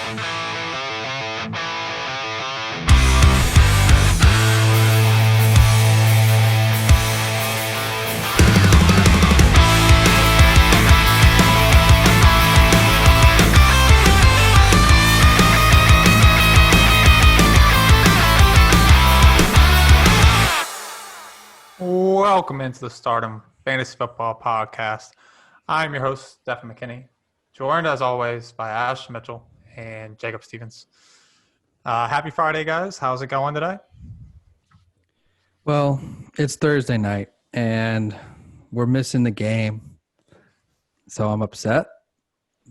Welcome into the Stardom Fantasy Football Podcast. I'm your host, Stefen McKinney, joined as always by Ashton Mitchell and Jacob Stevens. Happy Friday, guys. How's it going today? Well, it's Thursday night, and we're missing the game, so I'm upset,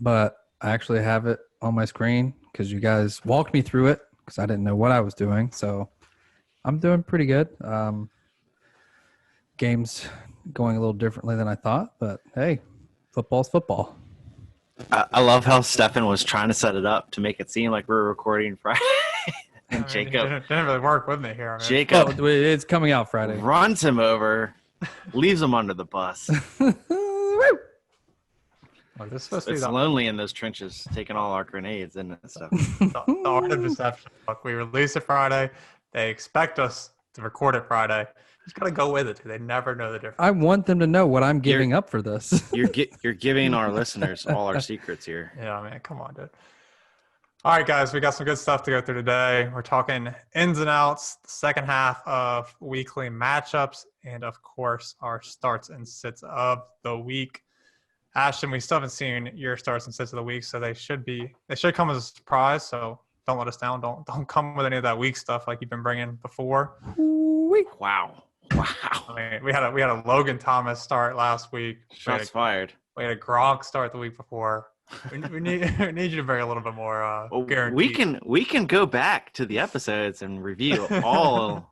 but I actually have it on my screen because you guys walked me through it because I didn't know what I was doing, so I'm doing pretty good. Game's going a little differently than I thought, but hey, football's football. I love how Stefen was trying to set it up to make it seem like we were recording Friday. And Jacob didn't really work with me here. Jacob It's coming out Friday. runs him over, leaves him under the bus. It's lonely in those trenches, taking all our grenades and stuff. The art of deception. Look, we release it Friday. They expect us to record it Friday. Just gotta go with it. They never know the difference. I want them to know what I'm giving up for this. You're giving our listeners all our secrets here. Yeah, man, come on, dude. All right, guys, we got some good stuff to go through today. We're talking ins and outs, the second half of weekly matchups, and of course, our starts and sits of the week. Ashton, we still haven't seen your starts and sits of the week, so they should come as a surprise. So don't let us down. Don't come with any of that weak stuff like you've been bringing before. Wow. I mean, we had a Logan Thomas start last week. Shots fired. We had a Gronk start the week before. We need you to bring a little bit more guarantee. We can go back to the episodes and review all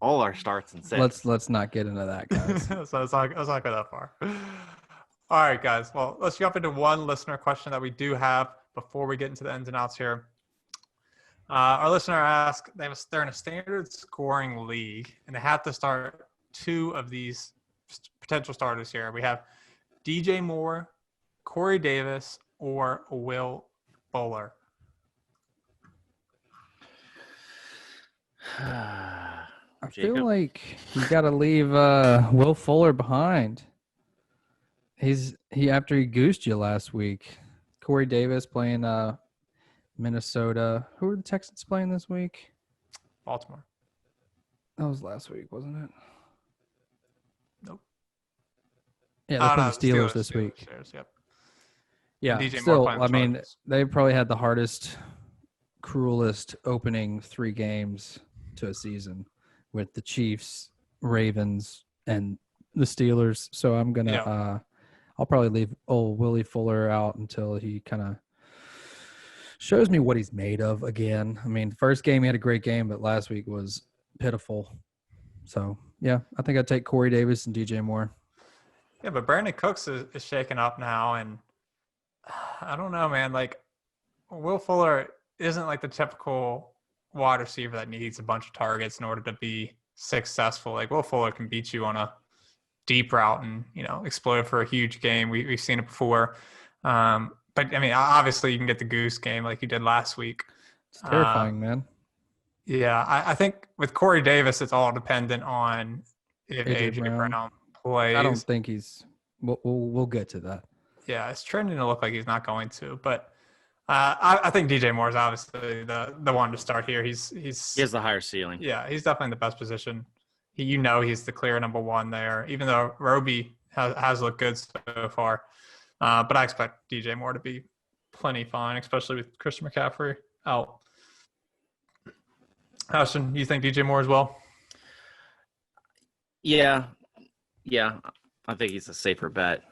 our starts and sits. Let's not get into that, guys. So let's not go that far. All right, guys. Well, let's jump into one listener question that we do have before we get into the ins and outs here. Our listener asked, they're in a standard scoring league, and they have to start two of these potential starters here. We have DJ Moore, Corey Davis, or Will Fuller. I feel like you got to leave Will Fuller behind. After he goosed you last week. Corey Davis playing Minnesota. Who were the Texans playing this week? Baltimore. That was last week, wasn't it? Nope. Yeah, they're playing the Steelers this week. Yep. Yeah, DJ still, Moore I mean, Chargers. they probably had the hardest, cruelest opening 3 games to a season with the Chiefs, Ravens, and the Steelers. So I'm going to I'll probably leave old Willie Fuller out until he kind of shows me what he's made of again. I mean, first game he had a great game, but last week was pitiful. So, yeah, I think I'd take Corey Davis and DJ Moore. Yeah, but Brandon Cooks is shaking up now, and I don't know, man. Like, Will Fuller isn't like the typical wide receiver that needs a bunch of targets in order to be successful. Like, Will Fuller can beat you on a deep route and, explode for a huge game. We've seen it before. But, I mean, obviously you can get the goose game like you did last week. It's terrifying, man. Yeah, I think with Corey Davis, it's all dependent on if A.J. Brown plays. I don't think he's we'll get to that. Yeah, it's trending to look like he's not going to. But I think DJ Moore is obviously the one to start here. He has the higher ceiling. Yeah, he's definitely in the best position. He's the clear number one there, even though Roby has looked good so far. But I expect DJ Moore to be plenty fine, especially with Christian McCaffrey out. Ashton, you think DJ Moore as well? Yeah. I think he's a safer bet.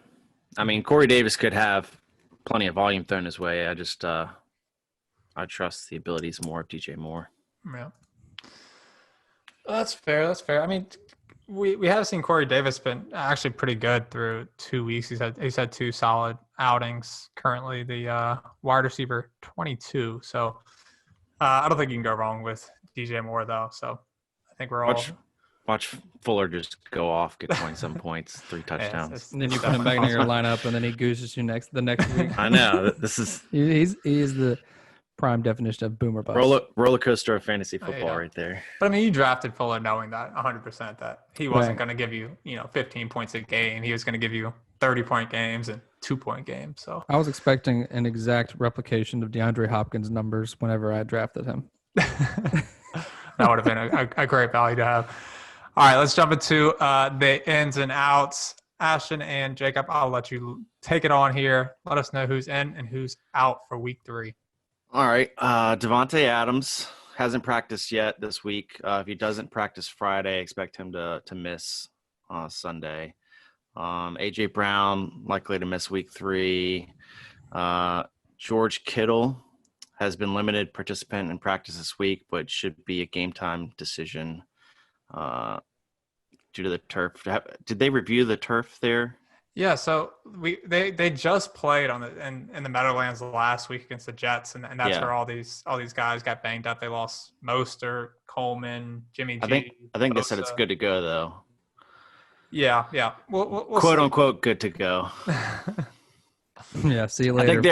I mean, Corey Davis could have plenty of volume thrown his way. I just I trust the abilities more of DJ Moore. Yeah. That's fair. I mean, we have seen Corey Davis been actually pretty good through 2 weeks. He's had 2 solid outings. Currently, the wide receiver 22. So I don't think you can go wrong with DJ Moore though. So I think we're all watch Fuller just go off, get 27 points, 3 touchdowns. And then you put him back in your lineup, and then he gooses you the next week. I know. This is he is the prime definition of boomer bust. Roller coaster of fantasy football Yeah. right there. But I mean, you drafted Fuller knowing that 100% that he wasn't Right. going to give you, 15 points a game. He was going to give you 30-point games and 2-point games. So I was expecting an exact replication of DeAndre Hopkins' numbers whenever I drafted him. that would have been a great value to have. All right, let's jump into the ins and outs. Ashton and Jacob, I'll let you take it on here. Let us know who's in and who's out for week 3. All right. Devontae Adams hasn't practiced yet this week. If he doesn't practice Friday, expect him to miss Sunday. A.J. Brown likely to miss week 3. George Kittle has been limited participant in practice this week, but should be a game time decision due to the turf. Did they review the turf there? Yeah, so they just played in the Meadowlands last week against the Jets, and that's where all these guys got banged up. They lost Mostert, Coleman, Jimmy G. I think Bosa. they said it's good to go though. Yeah. We'll quote unquote good to go. Yeah, see you later. I think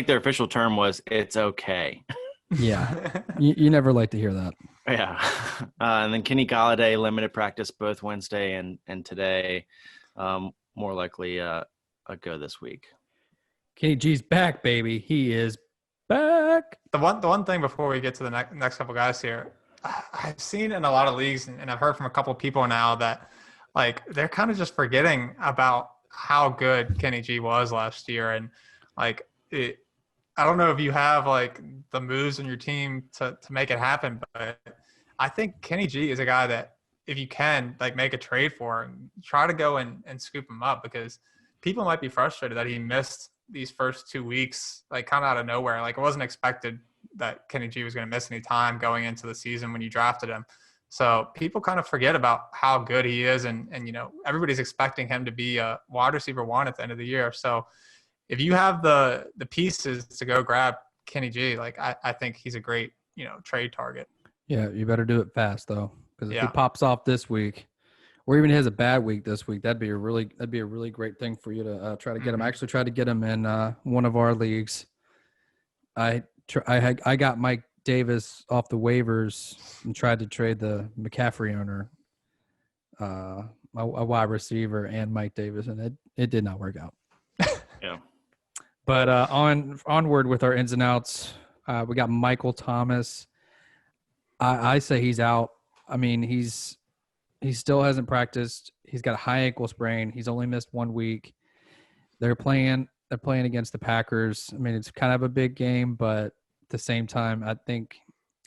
their official term was it's okay. Yeah, you never like to hear that. Yeah, and then Kenny Golladay limited practice both Wednesday and today. More likely a go this week. Kenny G's back, baby. He is back. The one thing before we get to the next couple guys here, I've seen in a lot of leagues, and I've heard from a couple people now that like they're kind of just forgetting about how good Kenny G was last year, and like I don't know if you have like the moves in your team to make it happen, but I think Kenny G is a guy that if you can like make a trade for him, try to go and scoop him up, because people might be frustrated that he missed these first 2 weeks, like kind of out of nowhere. Like it wasn't expected that Kenny G was going to miss any time going into the season when you drafted him. So people kind of forget about how good he is. And everybody's expecting him to be a wide receiver 1 at the end of the year. So if you have the pieces to go grab Kenny G, like I think he's a great, trade target. Yeah, you better do it fast though. Because if he pops off this week, or even has a bad week this week, that'd be a really great thing for you to try to get him. I actually tried to get him in one of our leagues. I got Mike Davis off the waivers and tried to trade the McCaffrey owner, a wide receiver, and Mike Davis, and it did not work out. Yeah. But onward with our ins and outs, we got Michael Thomas. I say he's out. I mean, he still hasn't practiced. He's got a high ankle sprain. He's only missed 1 week. They're playing against the Packers. I mean, it's kind of a big game, but at the same time, I think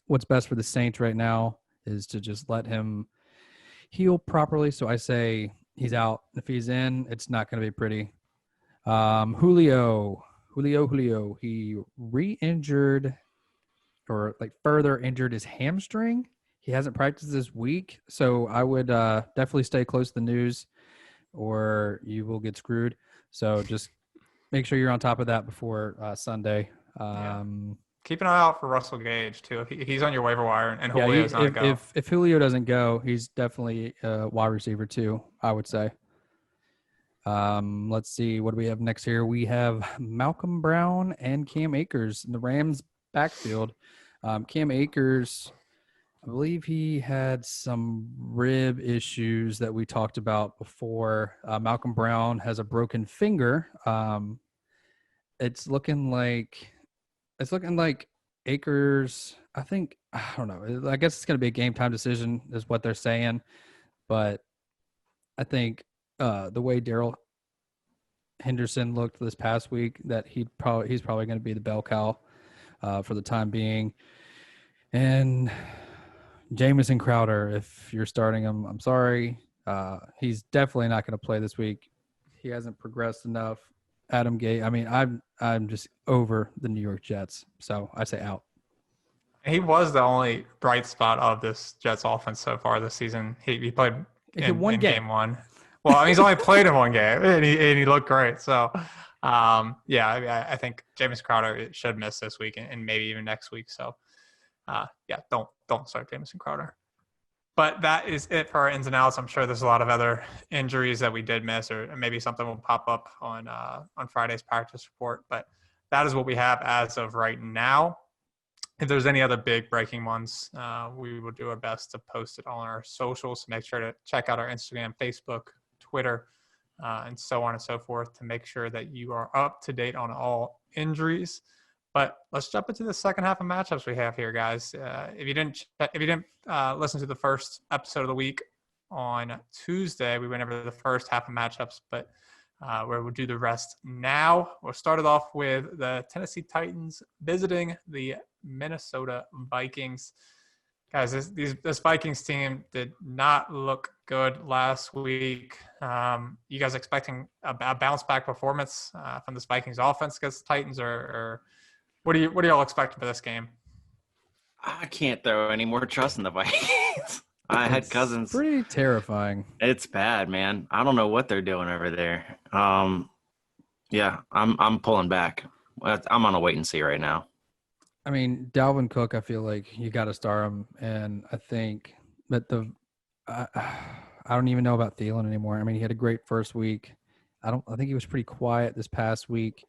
what's best for the Saints right now is to just let him heal properly. So I say he's out. If he's in, it's not going to be pretty. Julio, he re-injured or like further injured his hamstring. He hasn't practiced this week, so I would definitely stay close to the news or you will get screwed. So just make sure you're on top of that before Sunday. Keep an eye out for Russell Gage, too. If he's on your waiver wire and Julio's not go. If Julio doesn't go, he's definitely a wide receiver, too, I would say. Let's see. What do we have next here? We have Malcolm Brown and Cam Akers in the Rams backfield. Cam Akers, I believe he had some rib issues that we talked about before. Malcolm Brown has a broken finger. It's looking like Akers. I don't know. I guess it's going to be a game time decision, is what they're saying. But I think the way Darrell Henderson looked this past week, that he's probably going to be the bell cow for the time being. And Jamison Crowder, if you're starting him, I'm sorry. He's definitely not going to play this week. He hasn't progressed enough. Adam Gay. I mean, I'm just over the New York Jets, so I say out. He was the only bright spot of this Jets offense so far this season. He played in game 1. Well, I mean, he's only played in 1 game, and he looked great. So, I think James Crowder should miss this week and maybe even next week. So, don't start Jamison Crowder. But that is it for our ins and outs. I'm sure there's a lot of other injuries that we did miss, or maybe something will pop up on Friday's practice report. But that is what we have as of right now. If there's any other big breaking ones, we will do our best to post it on our socials. So make sure to check out our Instagram, Facebook, Twitter, and so on and so forth to make sure that you are up to date on all injuries. But let's jump into the second half of matchups we have here, guys. If you didn't listen to the first episode of the week on Tuesday, we went over the first half of matchups, but we'll do the rest now. We'll start it off with the Tennessee Titans visiting the Minnesota Vikings. Guys, this Vikings team did not look good last week. You guys expecting a bounce back performance from this Vikings offense against the Titans, or what are y'all expecting for this game? I can't throw any more trust in the Vikings. I had Cousins. Pretty terrifying. It's bad, man. I don't know what they're doing over there. Yeah, I'm pulling back. I'm on a wait and see right now. I mean, Dalvin Cook, I feel like you got to start him, and I think that I don't even know about Thielen anymore. I mean, he had a great first week. I think he was pretty quiet this past week.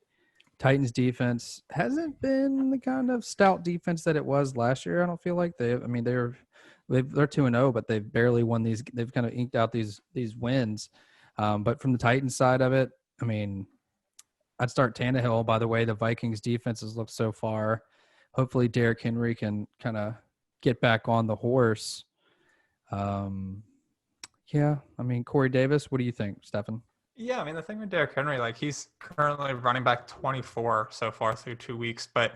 Titans defense hasn't been the kind of stout defense that it was last year. I don't feel like they're 2-0, but they've barely won these. They've kind of inked out these wins. But from the Titans side of it, I mean, I'd start Tannehill. By the way, the Vikings defense has looked so far. Hopefully, Derrick Henry can kind of get back on the horse. Yeah, I mean, Corey Davis, what do you think, Stefen? Yeah, I mean, the thing with Derrick Henry, like he's currently running back 24 so far through 2 weeks, but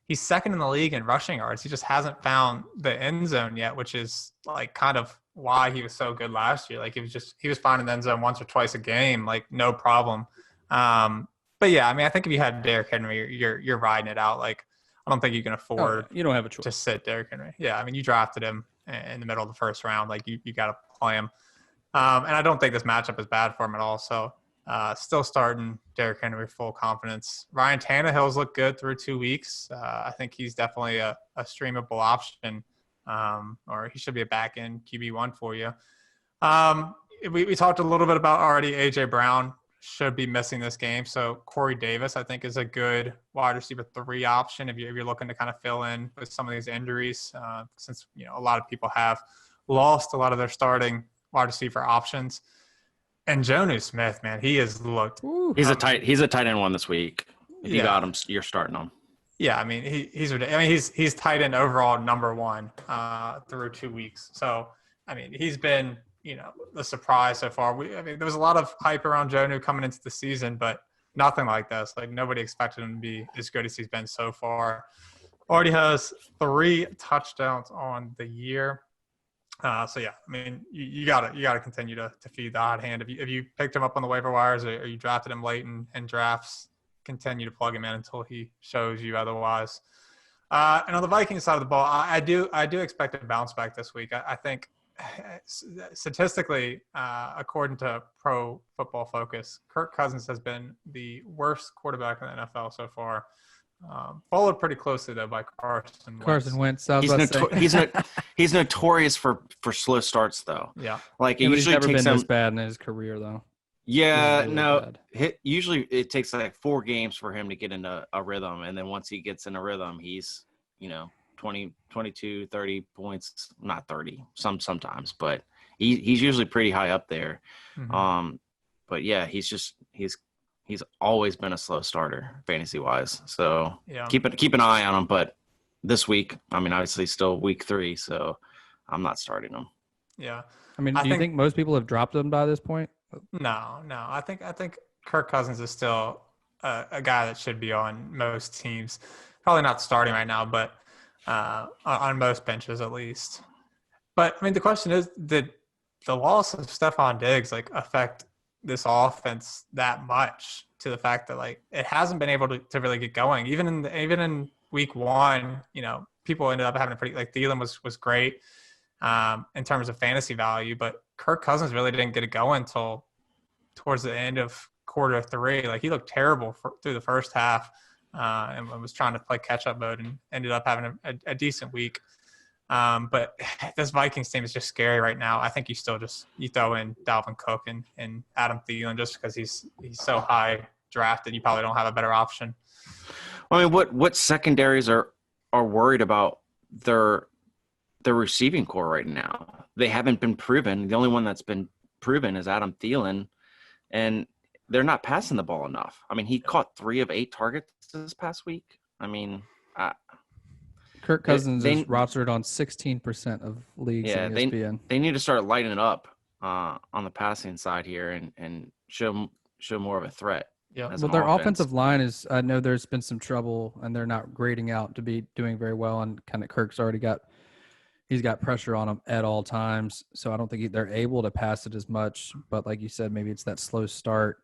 he's second in the league in rushing yards. He just hasn't found the end zone yet, which is like kind of why he was so good last year. Like he was finding the end zone once or twice a game, like no problem. But yeah, I mean, I think if you had Derrick Henry, you're riding it out. Like I don't think you can afford you don't have a choice to sit Derrick Henry. Yeah, I mean, you drafted him in the middle of the first round. Like you got to play him. And I don't think this matchup is bad for him at all. So still starting Derrick Henry with full confidence. Ryan Tannehill's looked good through 2 weeks. I think he's definitely a streamable option, or he should be a back-end QB1 for you. We talked a little bit about already A.J. Brown should be missing this game. So Corey Davis, I think, is a good wide receiver 3 option if you're looking to kind of fill in with some of these injuries, since a lot of people have lost a lot of their starting wide receiver options. And Jonnu Smith, man, he has looked. He's a tight end one this week. If you got him, you're starting him. Yeah, I mean he's tight end overall number 1 through 2 weeks. So I mean he's been the surprise so far. There was a lot of hype around Jonnu coming into the season, but nothing like this. Like nobody expected him to be as good as he's been so far. Already has 3 touchdowns on the year. So yeah, I mean, you gotta continue to feed the hot hand. If you picked him up on the waiver wires or you drafted him late in drafts, continue to plug him in until he shows you otherwise. And on the Vikings side of the ball, I do expect a bounce back this week. I think statistically, according to Pro Football Focus, Kirk Cousins has been the worst quarterback in the NFL so far. Followed pretty closely though by Carson Wentz. He's notorious for slow starts though. Yeah, like he's never been this bad in his career though. Yeah, really no. Usually it takes like 4 games for him to get into a rhythm, and then once he gets in a rhythm, he's 20, 22, 30 points. Not 30, sometimes, but he's usually pretty high up there. Mm-hmm. But yeah, he's always been a slow starter fantasy wise. So yeah. Keep an eye on him. But this week, I mean, obviously still week 3, so I'm not starting him. Yeah. I mean, do you think most people have dropped him by this point? No. I think Kirk Cousins is still a guy that should be on most teams. Probably not starting right now, but on most benches at least. But I mean, the question is, did the loss of Stephon Diggs affect this offense that much to the fact that it hasn't been able to really get going? Even in week 1, people ended up having a pretty Thielen was great in terms of fantasy value, but Kirk Cousins really didn't get it going until towards the end of quarter 3. He looked terrible through the first half and was trying to play catch up mode and ended up having a decent week. But this Vikings team is just scary right now. I think you throw in Dalvin Cook and Adam Thielen just because he's so high drafted. You probably don't have a better option. I mean, what secondaries are worried about their receiving core right now? They haven't been proven. The only one that's been proven is Adam Thielen, and they're not passing the ball enough. I mean, he caught 3 of 8 targets this past week. I mean, Kirk Cousins is rostered on 16% of leagues in ESPN. They need to start lighting it up on the passing side here and show more of a threat. Yeah, well, their offensive line is. I know there's been some trouble, and they're not grading out to be doing very well. And kind of Kirk's already he's got pressure on them at all times. So I don't think they're able to pass it as much. But like you said, maybe it's that slow start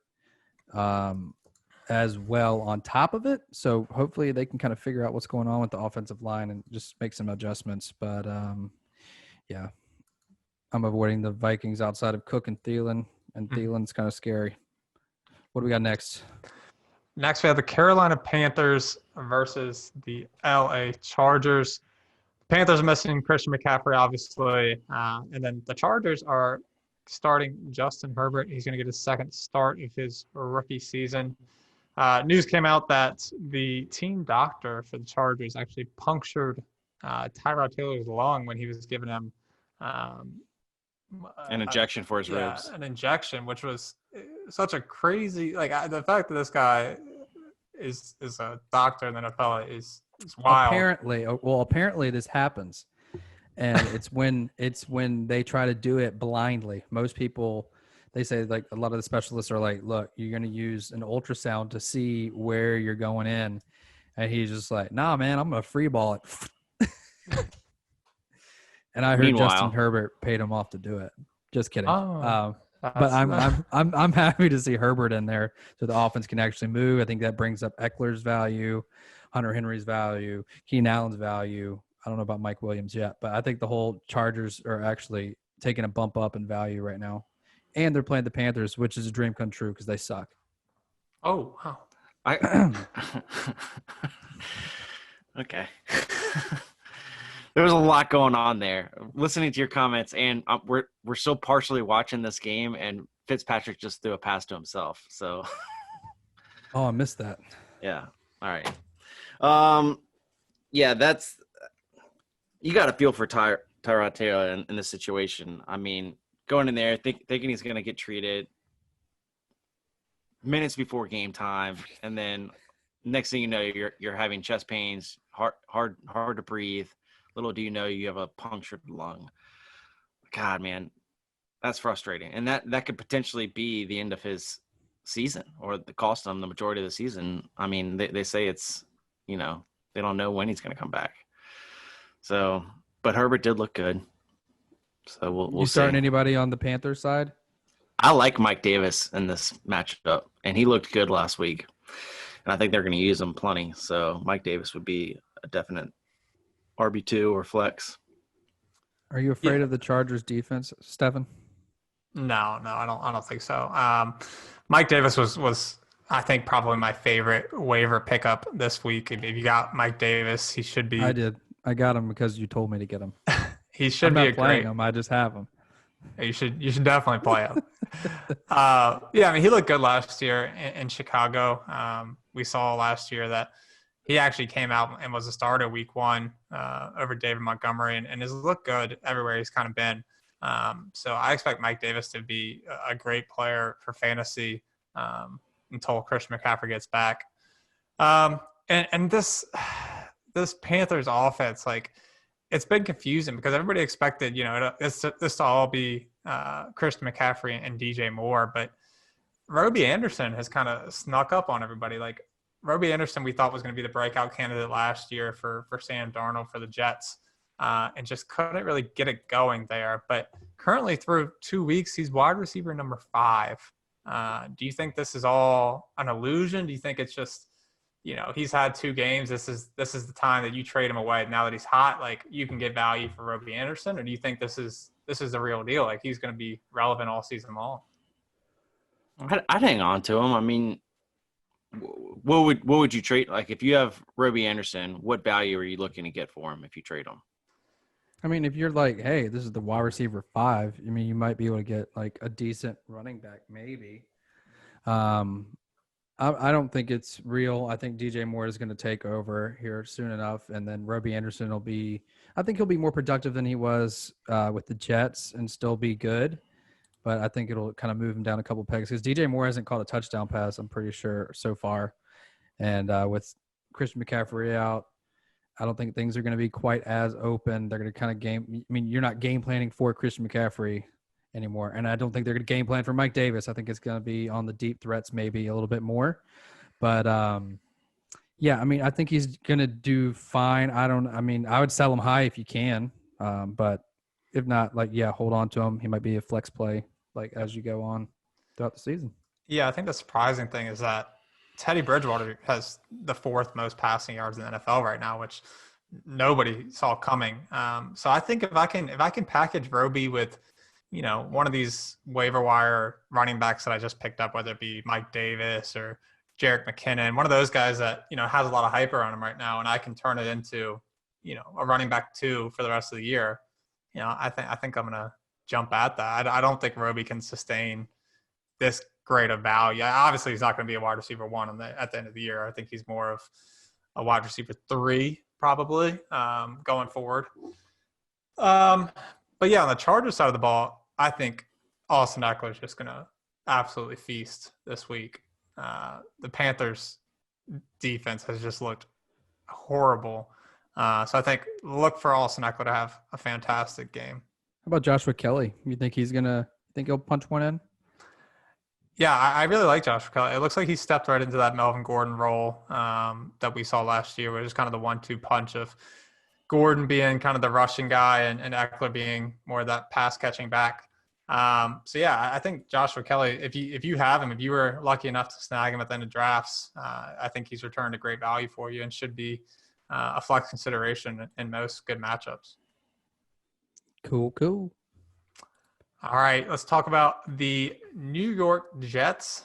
as well on top of it. So hopefully they can kind of figure out what's going on with the offensive line and just make some adjustments. But yeah, I'm avoiding the Vikings outside of Cook and Thielen, and Thielen's kind of scary. What do we got next? Next, we have the Carolina Panthers versus the LA Chargers. Panthers are missing Christian McCaffrey, obviously. And then the Chargers are starting Justin Herbert. He's going to get his second start of his rookie season. News came out that the team doctor for the Chargers actually punctured Tyrod Taylor's lung when he was giving him an injection for his ribs. An injection, which was such a crazy, the fact that this guy is a doctor in the NFL is wild. Apparently this happens, and it's when they try to do it blindly. Most people, they say, like, a lot of the specialists are like, look, you're going to use an ultrasound to see where you're going in, and he's just like, nah, man, I'm going to free ball it. And I heard Justin Herbert paid him off to do it. Just kidding. But I'm happy to see Herbert in there so the offense can actually move. I think that brings up Eckler's value, Hunter Henry's value, Keenan Allen's value. I don't know about Mike Williams yet, but I think the whole Chargers are actually taking a bump up in value right now. And they're playing the Panthers, which is a dream come true because they suck. Oh, wow. Okay. There was a lot going on there. Listening to your comments, and we're still partially watching this game, and Fitzpatrick just threw a pass to himself. So, I missed that. Yeah. All right. Yeah, that's you got to feel for Tyrod Taylor in this situation. I mean, going in there thinking he's going to get treated minutes before game time, and then next thing you know, you're having chest pains, hard to breathe. Little do you know you have a punctured lung. God, man, that's frustrating. And that could potentially be the end of his season, or the cost him the majority of the season. I mean, they say it's, they don't know when he's going to come back. So, but Herbert did look good. So we'll you starting anybody on the Panthers side? I like Mike Davis in this matchup, and he looked good last week. And I think they're going to use him plenty. So Mike Davis would be a definite RB2 or flex. Are you afraid of the Chargers defense, Stefen? No, I don't think so. Mike Davis was I think probably my favorite waiver pickup this week. If you got Mike Davis, he should be. I did. I got him because you told me to get him. He should be a great. Him. I just have him. You should definitely play him. I mean, he looked good last year in Chicago. We saw last year that he actually came out and was a starter week 1 over David Montgomery and has looked good everywhere he's kind of been. So I expect Mike Davis to be a great player for fantasy until Christian McCaffrey gets back. And this Panthers offense, it's been confusing because everybody expected, this to all be Christian McCaffrey and DJ Moore, but Robbie Anderson has kind of snuck up on everybody. Robbie Anderson, we thought was going to be the breakout candidate last year for Sam Darnold for the Jets, and just couldn't really get it going there. But currently through 2 weeks, he's wide receiver number 5. Do you think this is all an illusion? Do you think it's just, he's had 2 games. This is the time that you trade him away. Now that he's hot, you can get value for Robbie Anderson, or do you think this is the real deal? He's going to be relevant all season long. I'd hang on to him. I mean, what would you trade? If you have Robbie Anderson, what value are you looking to get for him if you trade him? I mean, if you're like, hey, this is the wide receiver 5, I mean, you might be able to get a decent running back, maybe. I I don't think it's real. I think DJ Moore is going to take over here soon enough, and then Robbie Anderson will be. I think he'll be more productive than he was with the Jets, and still be good. But I think it'll kind of move him down a couple pegs because DJ Moore hasn't caught a touchdown pass, I'm pretty sure, so far. And with Christian McCaffrey out, I don't think things are going to be quite as open. They're going to kind of game. I mean, you're not game planning for Christian McCaffrey anymore. And I don't think they're going to game plan for Mike Davis. I think it's going to be on the deep threats maybe a little bit more. But, yeah, I mean, I think he's going to do fine. I would sell him high if you can. But if not, hold on to him. He might be a flex play, as you go on throughout the season. Yeah, I think the surprising thing is that Teddy Bridgewater has the 4th most passing yards in the NFL right now, which nobody saw coming. So I think if I can package Roby with, one of these waiver wire running backs that I just picked up, whether it be Mike Davis or Jerick McKinnon, one of those guys that, has a lot of hype around him right now, and I can turn it into, a running back 2 for the rest of the year. I think I'm going to jump at that. I don't think Roby can sustain this great of value. Obviously, he's not going to be a wide receiver 1 at the end of the year. I think he's more of a wide receiver 3 probably going forward. But yeah, on the Chargers side of the ball, I think Austin Eckler is just going to absolutely feast this week. The Panthers defense has just looked horrible. So I think look for Austin Eckler to have a fantastic game. How about Joshua Kelly? You think he'll punch one in? Yeah, I really like Joshua Kelly. It looks like he stepped right into that Melvin Gordon role that we saw last year, which is kind of the 1-2 punch of Gordon being kind of the rushing guy and Eckler being more of that pass catching back. So yeah, I think Joshua Kelly, if you have him, if you were lucky enough to snag him at the end of drafts, I think he's returned a great value for you and should be a flex consideration in most good matchups. Cool. All right, let's talk about the New York Jets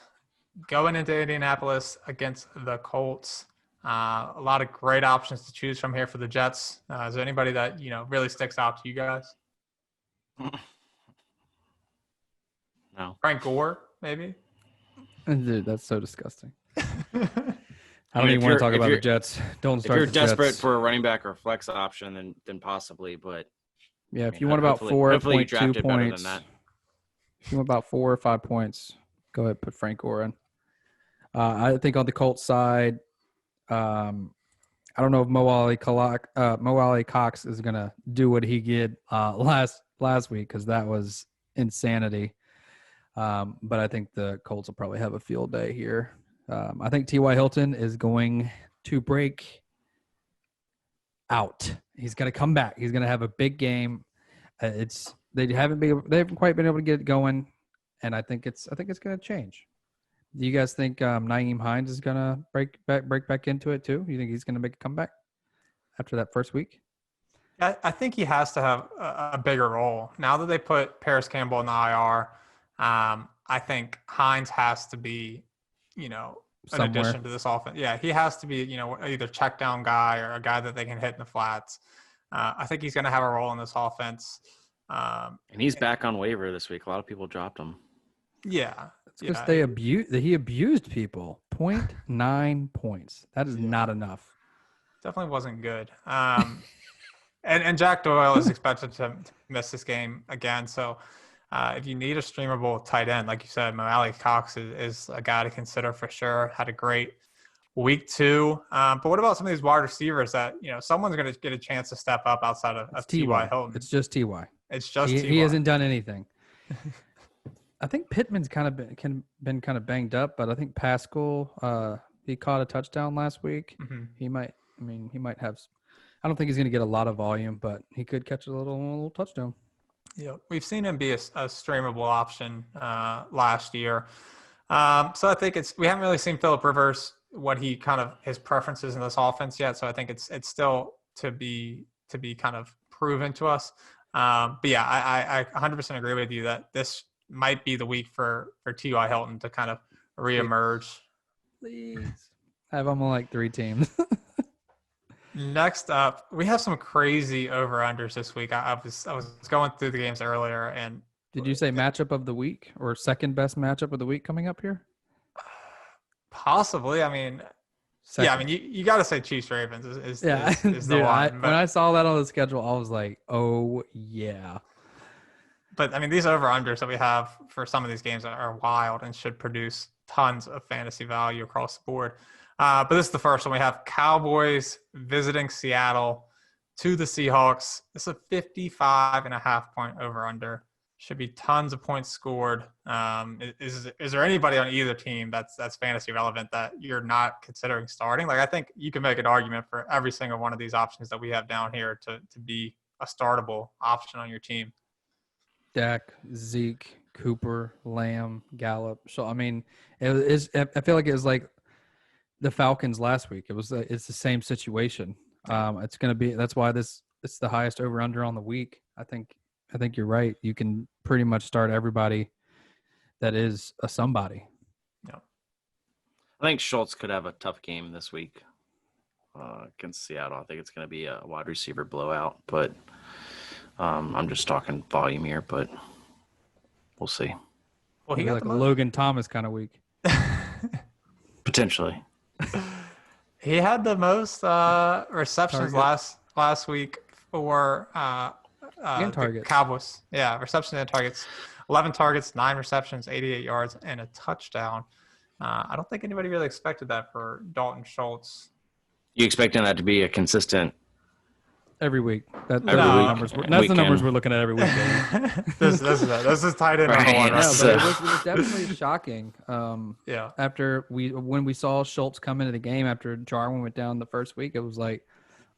going into Indianapolis against the Colts. A lot of great options to choose from here for the Jets. Is there anybody that really sticks out to you guys? No. Frank Gore, maybe? Dude, that's so disgusting. I don't even want to talk about the Jets. Don't start. If you're desperate Jets. for a running back or flex option, then possibly. But yeah, if you want about 4.2 points, if you want about 4 or 5 points, go ahead and put Frank Gore in. I think on the Colts side, I don't know if Mo Alley Cox is gonna do what he did last week because that was insanity. But I think the Colts will probably have a field day here. I think T.Y. Hilton is going to break out. He's going to come back. He's going to have a big game. They haven't quite been able to get it going, and I think it's going to change. Do you guys think Nyheim Hines is going to break back into it too? You think he's going to make a comeback after that first week? I think he has to have a bigger role now that they put Paris Campbell in the IR. I think Hines has to be, an addition to this offense. Yeah, he has to be, either check down guy or a guy that they can hit in the flats. I think he's going to have a role in this offense. And he's back on waiver this week. A lot of people dropped him. Yeah. It's because he abused people. 0.9 points. That is not enough. Definitely wasn't good. And Jack Doyle is expected to miss this game again. So if you need a streamable tight end, like you said, Mo Alley Cox is a guy to consider for sure. Had a great week 2. But what about some of these wide receivers that, someone's going to get a chance to step up outside of T.Y. Hilton? It's just T.Y. T.Y. He hasn't done anything. I think Pittman's been kind of banged up, but I think Pascal, he caught a touchdown last week. Mm-hmm. He might have. I don't think he's going to get a lot of volume, but he could catch a little touchdown. Yeah, we've seen him be a streamable option last year. So I think we haven't really seen Phillip Rivers, what he his preferences in this offense yet. So I think it's still to be kind of proven to us. But yeah, I 100% agree with you that this might be the week for T.Y. Hilton to kind of reemerge. Please. I have him on 3 teams. Next up, we have some crazy over-unders this week. I was going through the games earlier, and did you say matchup of the week or second best matchup of the week coming up here? Possibly. I mean, Second. yeah, I mean, you got to say Chiefs Ravens is Dude, the one. when I saw that on the schedule, I was like, oh, yeah. But I mean, these over-unders that we have for some of these games are wild and should produce tons of fantasy value across the board. But this is the first one. We have Cowboys visiting Seattle to the Seahawks. This is a 55.5-point over-under. Should be tons of points scored. Is there anybody on either team that's fantasy relevant that you're not considering starting? Like, I think you can make an argument for every single one of these options that we have down here to be a startable option on your team. Dak, Zeke, Cooper, Lamb, Gallup. So I mean, I feel like it was like the Falcons last week. It's the same situation. It's going to be. That's why it's the highest over under on the week. I think you're right. You can pretty much start everybody that is a somebody. Yeah. I think Schultz could have a tough game this week against Seattle. I think it's going to be a wide receiver blowout, but I'm just talking volume here, but we'll see. Well, he got like a Logan Thomas kind of week. Potentially. He had the most receptions last week for targets. Cowboys. Yeah, receptions and targets. 11 targets, 9 receptions, 88 yards, and a touchdown. I don't think anybody really expected that for Dalton Schultz. You expecting that to be a consistent every week? That's every week. That's the numbers we're looking at every week. This is tight end number one. Yeah, but it was definitely shocking. Yeah. After when we saw Schultz come into the game after Jarwin went down the first week, it was like,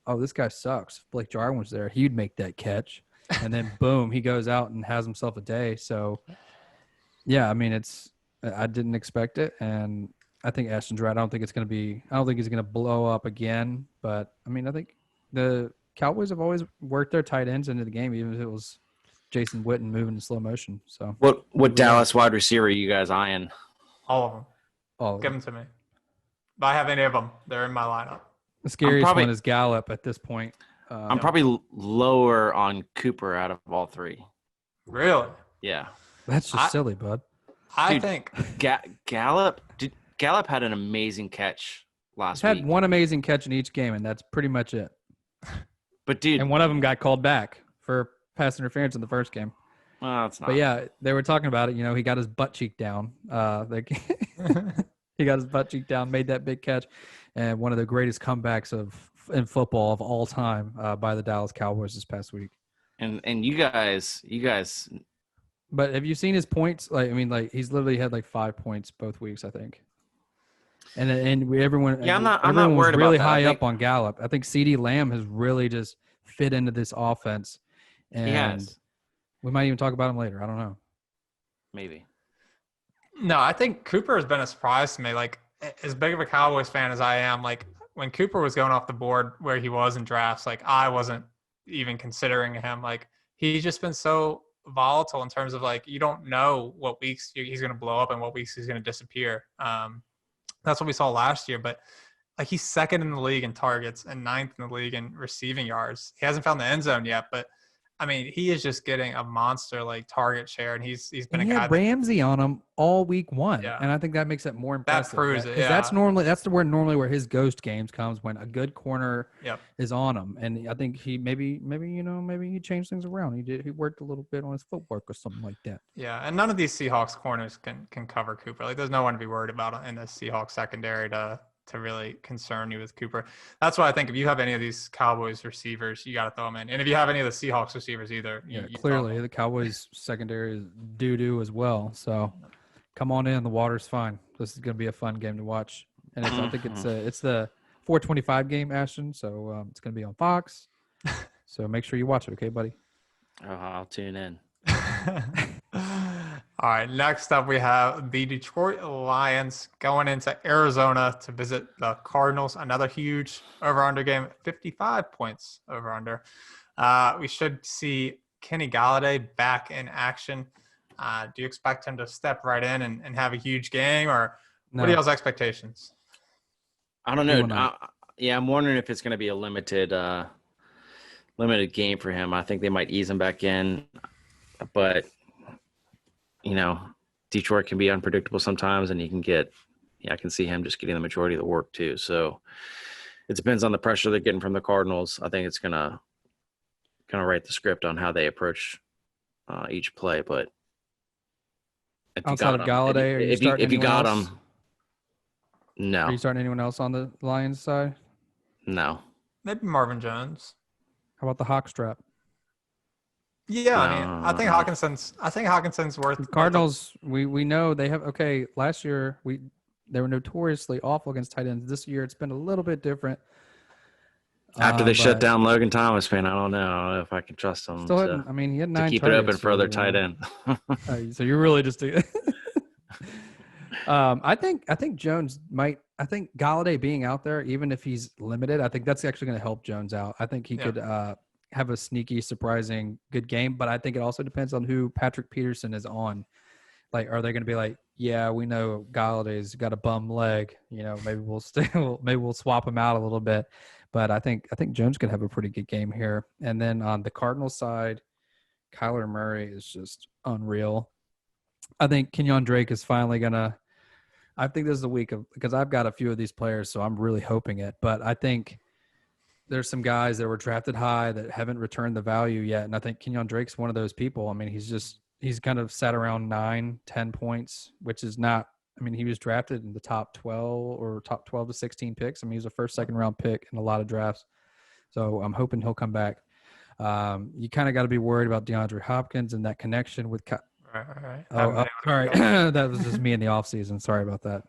oh, this guy sucks. If Blake Jarwin was there, he'd make that catch. And then boom, he goes out and has himself a day. So yeah, I mean, I didn't expect it, and I think Ashton's right. I don't think he's going to blow up again. But I mean, I think the Cowboys have always worked their tight ends into the game, even if it was Jason Witten moving in slow motion. So what Dallas wide receiver are you guys eyeing? All of them. All of Give them to me. If I have any of them, they're in my lineup. The scariest one is Gallup at this point. I'm probably lower on Cooper out of all three. Really? Yeah. That's just silly, bud. I think Gallup had an amazing catch last week. He had one amazing catch in each game, and that's pretty much it. But dude, and one of them got called back for pass interference in the first game. Well, it's not. But yeah, they were talking about it. You know, he got his butt cheek down. He got his butt cheek down, made that big catch, and one of the greatest comebacks in football of all time by the Dallas Cowboys this past week. And you guys. But have you seen his points? He's literally had like 5 points both weeks, I think. And everyone. Yeah, I'm not was worried really about that. high up on Gallup. I think CeeDee Lamb has really just fit into this offense, and we might even talk about him later. I don't know. Maybe. No, I think Cooper has been a surprise to me. Like, as big of a Cowboys fan as I am, like when Cooper was going off the board where he was in drafts, like I wasn't even considering him. Like he's just been so volatile in terms of like you don't know what weeks he's going to blow up and what weeks he's going to disappear. That's what we saw last year, but like he's second in the league in targets and 9th in the league in receiving yards. He hasn't found the end zone yet, but I mean, he is just getting a monster like target share, and he's been a guy. Had Ramsey on him all week one, yeah. And I think that makes it more impressive. That proves it, yeah. That's where his ghost games comes when a good corner is on him, and I think he maybe he changed things around. He worked a little bit on his footwork or something like that. Yeah, and none of these Seahawks corners can cover Cooper. Like, there's no one to be worried about in the Seahawks secondary to really concern you with Cooper. That's why I think if you have any of these Cowboys receivers, you got to throw them in. And if you have any of the Seahawks receivers either, you clearly the Cowboys secondary is doo-doo as well. So come on in. The water's fine. This is going to be a fun game to watch. And I think it's the 4:25 game, Ashton. So it's going to be on Fox. So make sure you watch it. Okay, buddy? Oh, I'll tune in. All right, next up we have the Detroit Lions going into Arizona to visit the Cardinals. Another huge over-under game, 55 points over-under. We should see Kenny Galladay back in action. Do you expect him to step right in and have a huge game, or what are y'all's expectations? I don't know. I'm wondering if it's going to be a limited game for him. I think they might ease him back in, but – Detroit can be unpredictable sometimes, and you can get I can see him just getting the majority of the work too. So it depends on the pressure they're getting from the Cardinals. I think it's gonna kind of write the script on how they approach each play. But if you Outside got of him, Galladay, are you starting if you anyone got else? him, Are no, you starting anyone else on the Lions side? no, Maybe Marvin Jones. How about the Hawk strap? Yeah, I mean, I think no. Hawkinson's worth. Cardinals, we know they have. Okay, last year they were notoriously awful against tight ends. This year it's been a little bit different. After they shut But down Logan Thomas, man, I don't know if I can trust them still hadn't. I mean, he had 9 keep it open targets. for other tight end. So you're really just. I think Jones might. I think Galladay being out there, even if he's limited, I think that's actually going to help Jones out. I think he could have a sneaky, surprising good game. But I think it also depends on who Patrick Peterson is on. Like, are they going to be like, yeah, we know Galladay's got a bum leg. Maybe we'll maybe we'll swap him out a little bit. But I think Jones could have a pretty good game here. And then on the Cardinals side, Kyler Murray is just unreal. I think Kenyon Drake is finally going to. I think this is the week because I've got a few of these players, so I'm really hoping it. But I think there's some guys that were drafted high that haven't returned the value yet. And I think Kenyon Drake's one of those people. I mean, he's kind of sat around 9-10 points, which is not, I mean, he was drafted in the top 12 or top 12 to 16 picks. I mean, he was a first, second round pick in a lot of drafts. So I'm hoping he'll come back. You kind of got to be worried about DeAndre Hopkins and that connection with All right. Oh, sorry. That was just me in the off season. Sorry about that.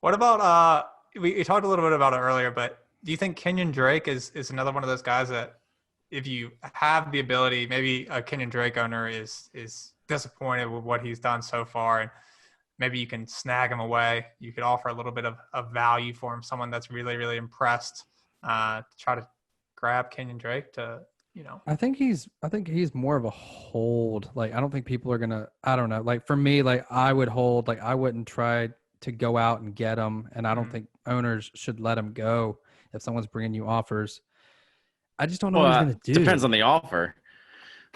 What about we talked a little bit about it earlier, but do you think Kenyon Drake is another one of those guys that if you have the ability, maybe a Kenyon Drake owner is disappointed with what he's done so far, and maybe you can snag him away. You could offer a little bit of value for him, someone that's really, really impressed, to try to grab Kenyon Drake to. I think he's more of a hold. Like, I don't think people are gonna. I don't know. Like, for me, like, I would hold. Like, I wouldn't try to go out and get him, and I don't think owners should let him go if someone's bringing you offers. I just don't know what he's gonna do. Depends on the offer.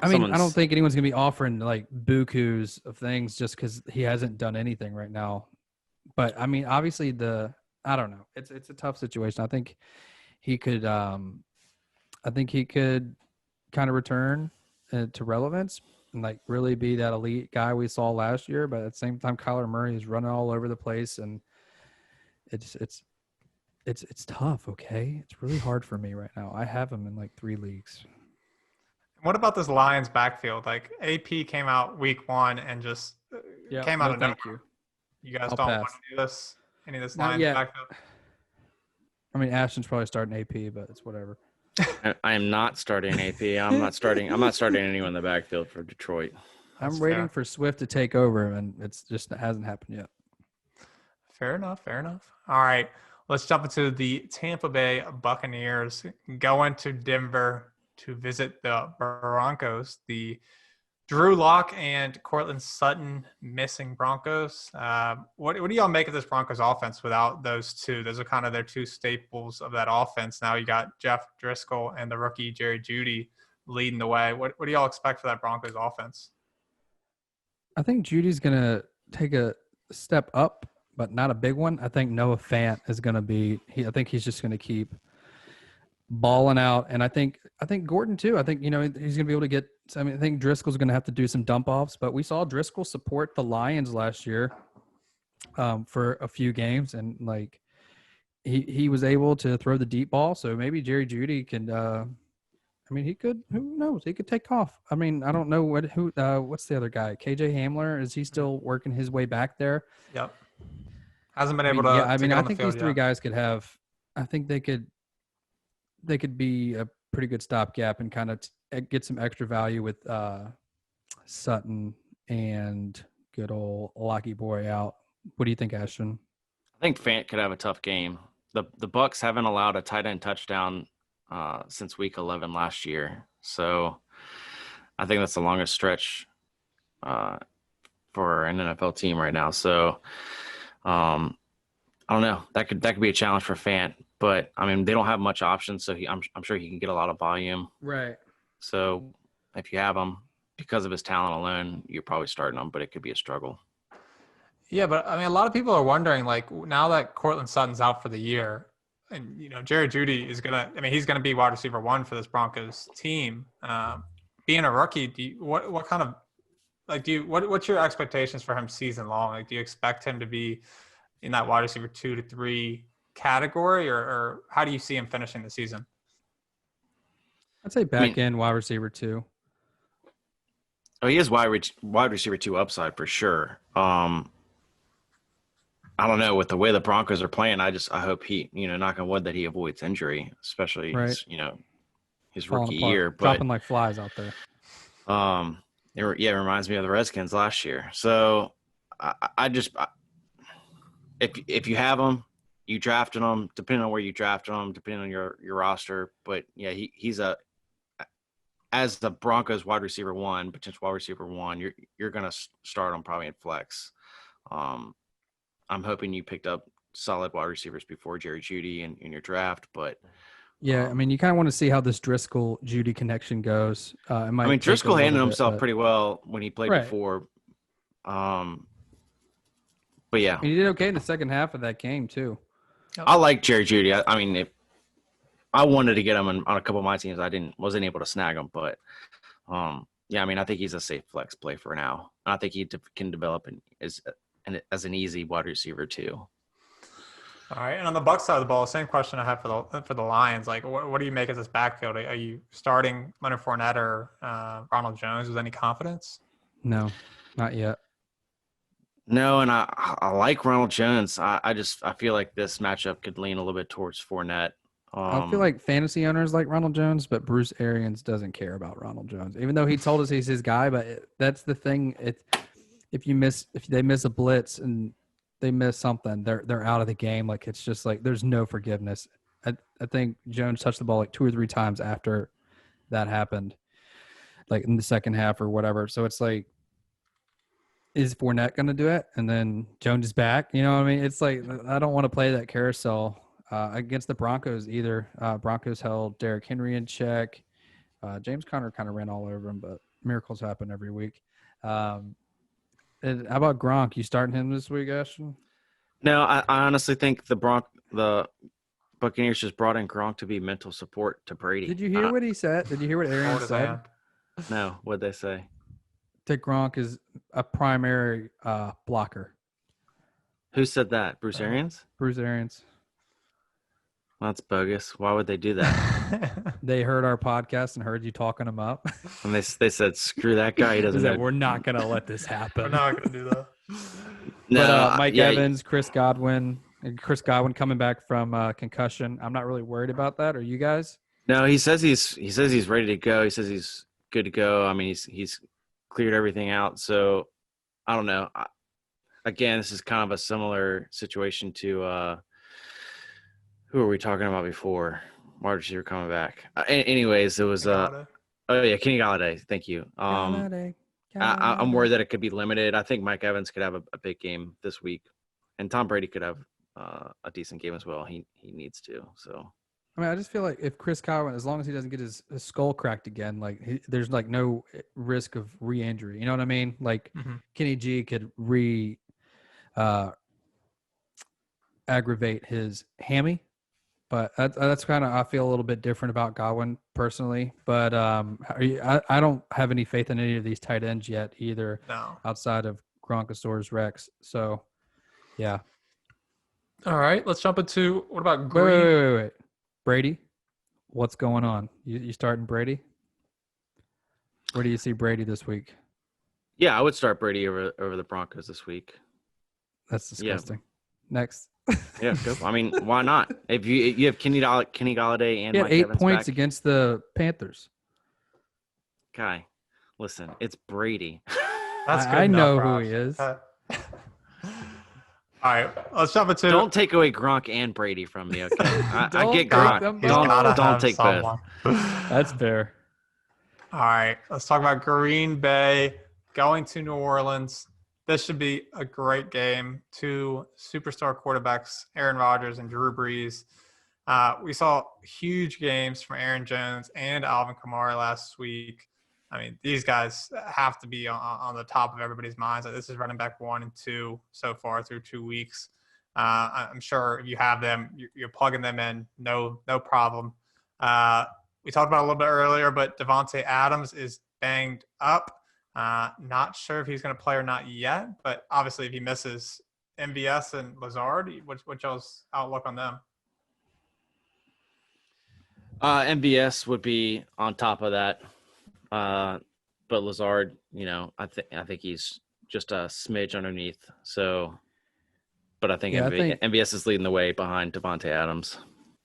I mean, I don't think anyone's gonna be offering like bukus of things just because he hasn't done anything right now. But I mean, obviously, I don't know. It's a tough situation. I think he could. Kind of return to relevance and like really be that elite guy we saw last year. But at the same time, Kyler Murray is running all over the place, and it's tough. Okay, it's really hard for me right now. I have him in like 3 leagues. What about this Lions backfield? Like, AP came out week 1 and just came out of nowhere. You guys don't want to do this? Any of this Lions backfield? I mean, Ashton's probably starting AP, but it's whatever. I am not starting AP. I'm not starting anyone in the backfield for Detroit. I'm waiting for Swift to take over, and it hasn't happened yet. Fair enough. All right, let's jump into the Tampa Bay Buccaneers going to Denver to visit the Broncos. The Drew Lock and Cortland Sutton missing Broncos. What do y'all make of this Broncos offense without those two? Those are kind of their two staples of that offense. Now you got Jeff Driscoll and the rookie Jerry Jeudy leading the way. What do y'all expect for that Broncos offense? I think Judy's going to take a step up, but not a big one. I think Noah Fant is going to be – I think he's just going to keep balling out. And I think Gordon too. I think, he's going to be able to get – I mean, I think Driscoll's going to have to do some dump offs, but we saw Driscoll support the Lions last year for a few games, and like he was able to throw the deep ball. So maybe Jerry Jeudy can. I mean, he could. Who knows? He could take off. I mean, I don't know what's the other guy? KJ Hamler, is he still working his way back there? Yep. Hasn't been able to. Yeah, I mean, I think the these 3 guys could have. I think they could be a pretty good stopgap and kind of get some extra value with Sutton and good old Lucky Boy out. What do you think, Ashton? I think Fant could have a tough game. The Bucs haven't allowed a tight end touchdown since week 11 last year, so I think that's the longest stretch for an NFL team right now. So I don't know. That could be a challenge for Fant. But I mean, they don't have much options, so I'm sure he can get a lot of volume. Right. So if you have him, because of his talent alone, you're probably starting him, but it could be a struggle. Yeah, but I mean, a lot of people are wondering, like, now that Cortland Sutton's out for the year, and Jerry Jeudy is gonna. I mean, he's gonna be wide receiver one for this Broncos team. Being a rookie, what kind of like what's your expectations for him season long? Like, do you expect him to be in that wide receiver 2 to 3 category, or how do you see him finishing the season? I'd say back end wide receiver 2. Oh, he is wide receiver 2 upside for sure. I don't know, with the way the Broncos are playing, I hope he, knock on wood, that he avoids injury, especially his rookie year. But dropping like flies out there. it reminds me of the Redskins last year. So if you have him, you drafted him, depending on where you drafted him, depending on your roster. But yeah, he's as the Broncos wide receiver 1, potential wide receiver 1, you're gonna start him probably in flex. I'm hoping you picked up solid wide receivers before Jerry Jeudy in your draft, but yeah, I mean, you kind of want to see how this Driscoll-Jeudy connection goes. Driscoll handled himself pretty well when he played before. But yeah, he did okay in the second half of that game too. I like Jerry Jeudy. I mean, if I wanted to get him on a couple of my teams, wasn't able to snag him, but yeah, I mean, I think he's a safe flex play for now. I think he can develop as an easy wide receiver too. All right, and on the Bucs side of the ball, same question I have for the Lions. Like, what do you make of this backfield? Are you starting Leonard Fournette or Ronald Jones with any confidence? No, not yet. No, and I like Ronald Jones. I feel like this matchup could lean a little bit towards Fournette. I feel like fantasy owners like Ronald Jones, but Bruce Arians doesn't care about Ronald Jones, even though he told us he's his guy. But that's the thing. If they miss a blitz and they miss something, they're out of the game. Like, it's just like there's no forgiveness. I think Jones touched the ball like 2 or 3 times after that happened, like in the second half or whatever. So it's like, is Fournette going to do it? And then Jones is back. You know what I mean? It's like, I don't want to play that carousel against the Broncos either. Broncos held Derrick Henry in check. James Conner kind of ran all over him, but miracles happen every week. And how about Gronk? You starting him this week, Ashton? No, I honestly think the Buccaneers just brought in Gronk to be mental support to Brady. Did you hear what he said? Did you hear what Arians said? No, what'd they say? That Gronk is a primary blocker. Who said that? Bruce Arians? Bruce Arians. Well, that's bogus. Why would they do that? They heard our podcast and heard you talking him up. And they said, screw that guy. He doesn't know. We're not going to let this happen. We're not going to do that. No, Mike Evans, Chris Godwin coming back from concussion. I'm not really worried about that. Are you guys? No, he says he's ready to go. He says he's good to go. I mean, he's cleared everything out. So I don't know. Again, this is kind of a similar situation to who were we talking about before? Wide receiver coming back. Anyways, it was Kenny Golladay. Thank you. Golladay. I'm worried that it could be limited. I think Mike Evans could have a big game this week, and Tom Brady could have a decent game as well. He needs to. So I mean, I just feel like if Chris Godwin, as long as he doesn't get his skull cracked again, like there's like no risk of re-injury. You know what I mean? Like Kenny G could aggravate his hammy. But that's kind of, I feel a little bit different about Godwin personally. But I don't have any faith in any of these tight ends yet either. No. Outside of Gronkosaurus Rex. So, yeah. All right, let's jump into what about Green? Wait. Brady, what's going on? You starting Brady? Where do you see Brady this week? Yeah, I would start Brady over the Broncos this week. That's disgusting. Yeah. Next. Yeah, go. I mean, why not? If you have Kenny Golladay and he had Mike 8 Evans points back, against the Panthers. Guy, listen, it's Brady. That's good I know enough, who Rob. he is. All right, let's jump into. Don't take away Gronk and Brady from me, okay? I get Gronk. Don't take both. That's fair. All right, let's talk about Green Bay going to New Orleans. This should be a great game. 2 superstar quarterbacks, Aaron Rodgers and Drew Brees. We saw huge games from Aaron Jones and Alvin Kamara last week. I mean, these guys have to be on the top of everybody's minds. Like, this is running back 1 and 2 so far through 2 weeks. I'm sure if you have them, you're plugging them in, no problem. We talked about it a little bit earlier, but Davante Adams is banged up. Not sure if he's going to play or not yet, but obviously if he misses MVS and Lazard, what's y'all's outlook on them? MVS would be on top of that. But Lazard, I think he's just a smidge underneath. So, but I think MVS is leading the way behind Davante Adams.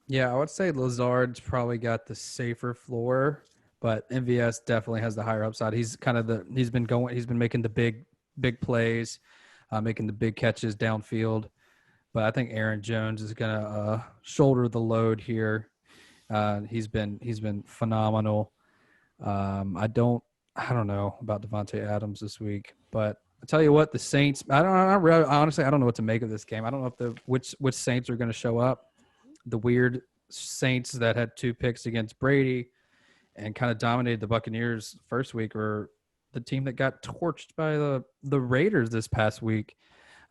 Yeah, I would say Lazard's probably got the safer floor, but MVS definitely has the higher upside. He's he's been making the big plays, making the big catches downfield. But I think Aaron Jones is gonna shoulder the load here. He's been phenomenal. I don't know about Davante Adams this week, but I tell you what, the Saints. Honestly, I don't know what to make of this game. I don't know if which Saints are going to show up. The weird Saints that had 2 picks against Brady and kind of dominated the Buccaneers first week, or the team that got torched by the Raiders this past week.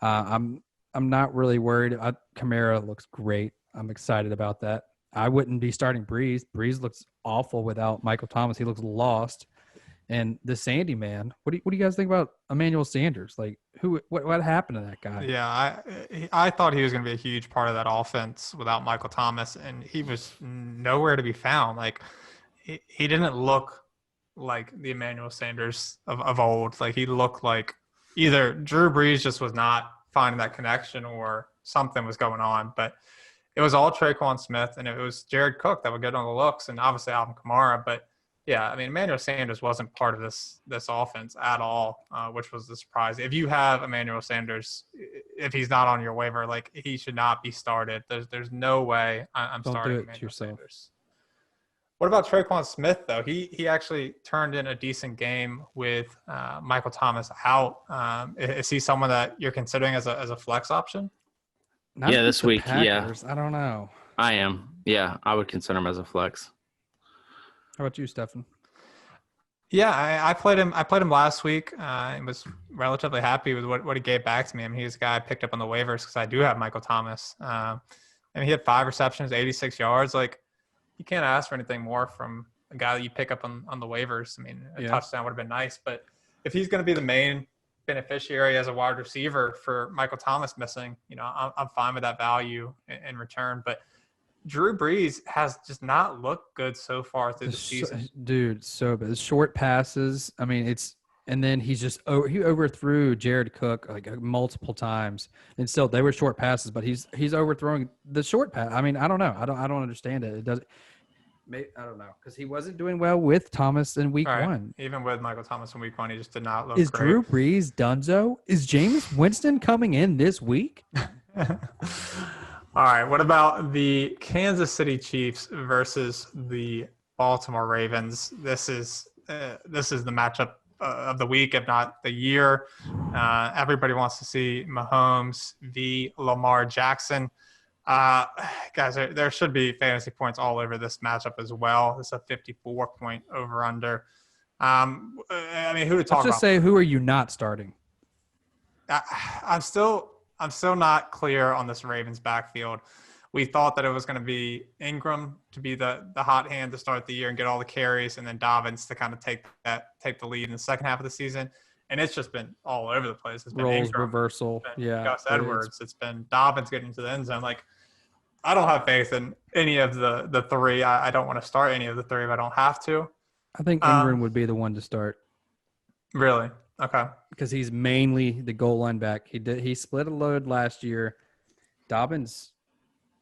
I'm not really worried. Kamara looks great. I'm excited about that. I wouldn't be starting Breeze. Breeze looks awful without Michael Thomas. He looks lost. And the Sandy man, what do you guys think about Emmanuel Sanders? Like, what happened to that guy? Yeah, I thought he was going to be a huge part of that offense without Michael Thomas, and he was nowhere to be found. Like, he didn't look like the Emmanuel Sanders of old. Like, he looked like either Drew Brees just was not finding that connection or something was going on. But it was all Traquan Smith, and it was Jared Cook that would get on the looks, and obviously Alvin Kamara. But yeah, I mean, Emmanuel Sanders wasn't part of this offense at all, which was the surprise. If you have Emmanuel Sanders, if he's not on your waiver, like, he should not be started. There's no way I'm starting Emmanuel Sanders. What about Traquan Smith, though? He actually turned in a decent game with Michael Thomas out. Is he someone that you're considering as a flex option? This week. Packers, yeah. I don't know. I am. Yeah, I would consider him as a flex. How about you, Stefen? Yeah, I played him. I played him last week and was relatively happy with what he gave back to me. I mean, he's a guy I picked up on the waivers because I do have Michael Thomas. And he had 5 receptions, 86 yards. Like, you can't ask for anything more from a guy that you pick up on the waivers. I mean, a touchdown would have been nice, but if he's going to be the main beneficiary as a wide receiver for Michael Thomas missing, I'm fine with that value in return. But Drew Brees has just not looked good so far through the season. Dude, so bad. Short passes. I mean, and then he overthrew Jared Cook like multiple times, and still they were short passes. But he's overthrowing the short pass. I mean, I don't know. I don't understand it. It doesn't. I don't know, because he wasn't doing well with Thomas in week 1. Even with Michael Thomas in week 1, he just did not look great. Is Drew Brees donezo? Is Jameis Winston coming in this week? All right. What about the Kansas City Chiefs versus the Baltimore Ravens? This is the matchup of the week, if not the year. Everybody wants to see Mahomes v. Lamar Jackson. Guys, there should be fantasy points all over this matchup as well. It's a 54-point over/under. I mean, who to talk about? Let's just say, who are you not starting? I'm still not clear on this Ravens backfield. We thought that it was going to be Ingram to be the hot hand to start the year and get all the carries, and then Dobbins to kind of take the lead in the second half of the season. And it's just been all over the place. It's been roles Ingram, reversal. Gus Edwards. It's been Dobbins getting to the end zone. Like, I don't have faith in any of the three. I don't want to start any of the three if I don't have to. I think Ingram would be the one to start. Really? Okay. Because he's mainly the goal line back. He split a load last year. Dobbins,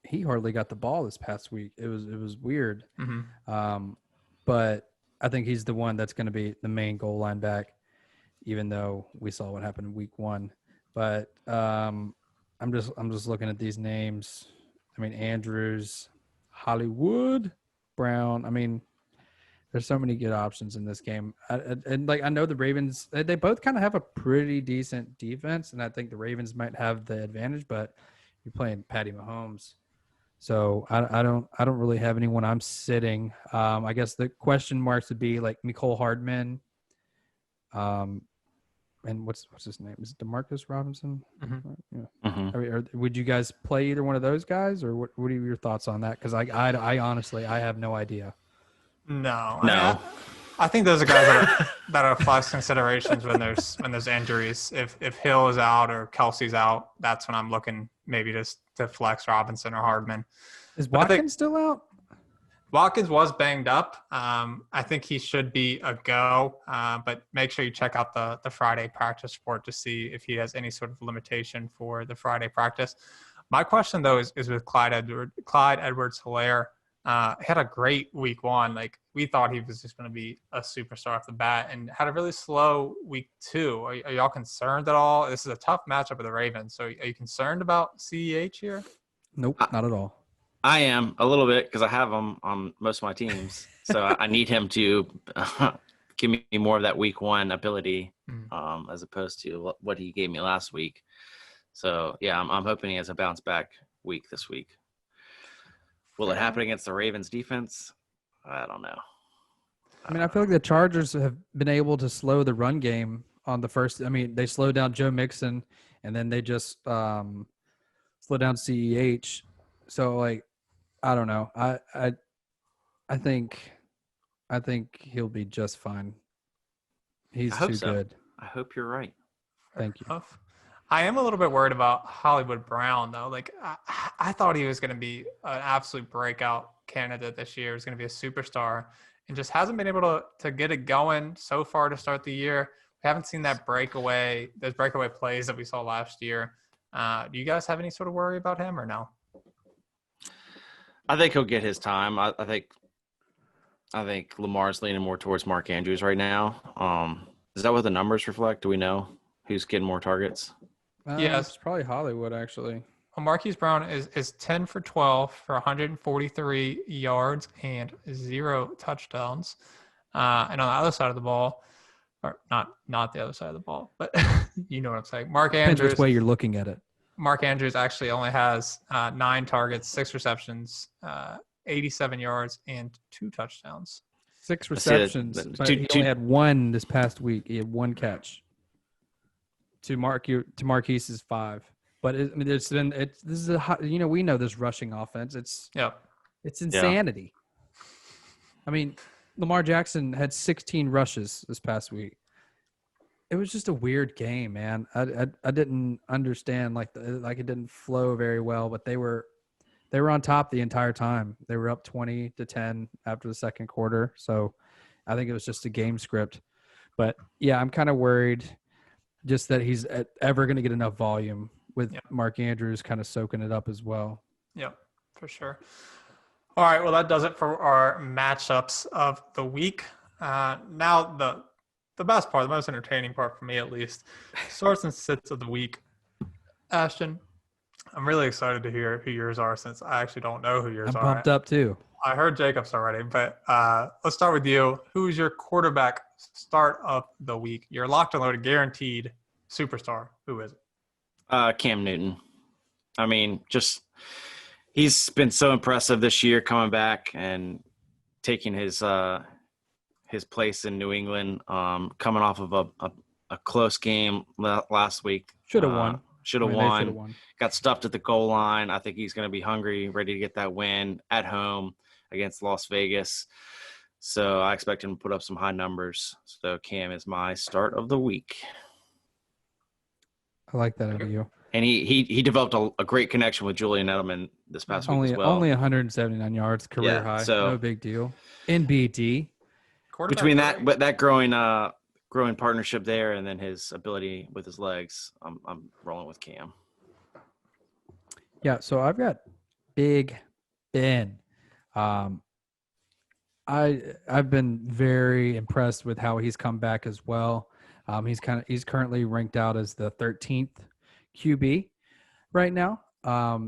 he hardly got the ball this past week. It was weird. Mm-hmm. But I think he's the one that's going to be the main goal line back, even though we saw what happened in week 1. But I'm just looking at these names. I mean, Andrews, Hollywood, Brown. I mean, there's so many good options in this game. I know the Ravens, they both kind of have a pretty decent defense, and I think the Ravens might have the advantage, but you're playing Patty Mahomes. So I don't really have anyone I'm sitting. I guess the question marks would be like Mecole Hardman. And what's his name? Is it DeMarcus Robinson? Mm-hmm. Yeah. Mm-hmm. Would you guys play either one of those guys, or what are your thoughts on that? Because I honestly I have no idea. No. No. I think those are guys that are flex considerations when there's injuries. If Hill is out or Kelsey's out, that's when I'm looking maybe just to flex Robinson or Hardman. Is Watkins still out? Watkins was banged up. I think he should be a go, but make sure you check out the Friday practice report to see if he has any sort of limitation for the Friday practice. My question, though, is with Clyde Edwards-Helaire. He had a great week one. Like, we thought he was just going to be a superstar off the bat, and had a really slow week two. Are y'all concerned at all? This is a tough matchup with the Ravens. So are you concerned about CEH here? Nope, not at all. I am a little bit because I have him on most of my teams. So I need him to give me more of that week one ability as opposed to what he gave me last week. So, yeah, I'm hoping he has a bounce back week this week. Will it happen against the Ravens defense? I don't know. I mean, I feel like the Chargers have been able to slow the run game on the first. I mean, they slowed down Joe Mixon, and then they just slowed down CEH. So, like, I don't know. I think he'll be just fine. He's too good. I hope you're right. Thank you. I am a little bit worried about Hollywood Brown, though. Like, I thought he was going to be an absolute breakout candidate this year. He was going to be a superstar, and just hasn't been able to get it going so far to start the year. We haven't seen those breakaway plays that we saw last year. Do you guys have any sort of worry about him or no? I think he'll get his time. I think Lamar's leaning more towards Mark Andrews right now. Is that what the numbers reflect? Do we know who's getting more targets? Yes, it's probably Hollywood actually. Well, Marquise Brown is 10 for 12 for 143 yards and 0 touchdowns. And on the other side of the ball, or not the other side of the ball, but you know what I'm saying. Mark Andrews. Depends which way you're looking at it. Mark Andrews actually only has 9 targets, 6 receptions, 87 yards, and 2 touchdowns. 6 receptions, but he only had 1 this past week. He had 1 catch. To Marquise's 5. But this is we know this rushing offense. It's insanity. Yeah. I mean, Lamar Jackson had 16 rushes this past week. It was just a weird game, man. I didn't understand like it didn't flow very well, but they were on top the entire time. They were up 20-10 after the second quarter. So I think it was just a game script. But yeah, I'm kind of worried just that he's ever going to get enough volume with Mark Andrews kind of soaking it up as well. Yeah, for sure. All right, well, that does it for our matchups of the week. Now the best part, the most entertaining part for me at least, starts and sits of the week. Ashton, I'm really excited to hear who yours are since I actually don't know who yours are. I'm pumped up too. I heard Jacob's already, but let's start with you. Who's your quarterback start of the week? You're locked and loaded, guaranteed superstar. Who is it? Cam Newton. I mean, he's been so impressive this year coming back and taking his place in New England, coming off of a close game last week. Should have won. Should have won. Got stuffed at the goal line. I think he's going to be hungry, ready to get that win at home against Las Vegas. So I expect him to put up some high numbers. So Cam is my start of the week. I like that out of you. And he developed a great connection with Julian Edelman this past week as well. Only 179 yards, career high. So no big deal. In BD. Between that growing partnership there and then his ability with his legs, I'm rolling with Cam. Yeah, so I've got Big Ben. I've been very impressed with how he's come back as well. He's currently ranked out as the 13th QB right now.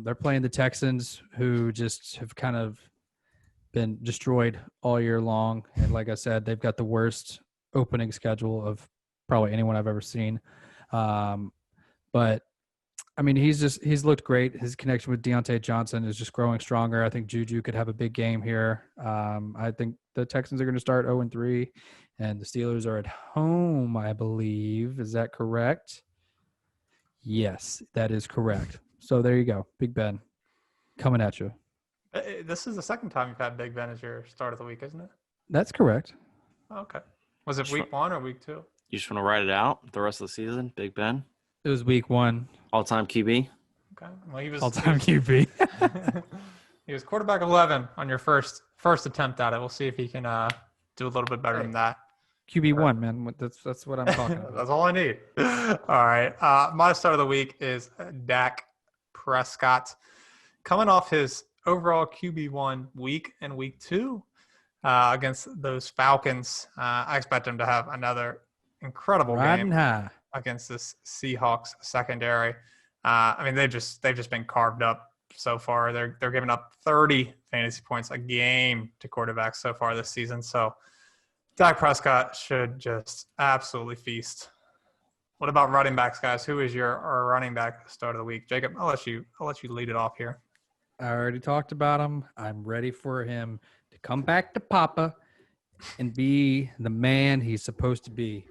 They're playing the Texans, who just have kind of been destroyed all year long. And like I said, they've got the worst opening schedule of probably anyone I've ever seen. But I mean, he's looked great. His connection with Deontay Johnson is just growing stronger. I think Juju could have a big game here. I think the Texans are going to start 0-3, and the Steelers are at home, I believe. Is that correct? Yes, that is correct. So there you go. Big Ben coming at you. This is the second time you've had Big Ben as your start of the week, isn't it? That's correct. Okay. Was it week 1 or week 2? You just want to write it out the rest of the season, Big Ben? It was week 1. All-time QB? Okay. Well, he was All-time QB. He was quarterback 11 on your first attempt at it. We'll see if he can do a little bit better than that. QB1, man. That's what I'm talking about. That's all I need. All right. My start of the week is Dak Prescott. Coming off his overall QB1 week and week 2 against those Falcons, I expect him to have another incredible game against this Seahawks secondary. I mean, they've just been carved up so far. They're giving up 30 fantasy points a game to quarterbacks so far this season. So Dak Prescott should just absolutely feast. What about running backs, guys? Who is your running back start of the week? Jacob, I'll let you lead it off here. I already talked about him. I'm ready for him to come back to Papa and be the man he's supposed to be.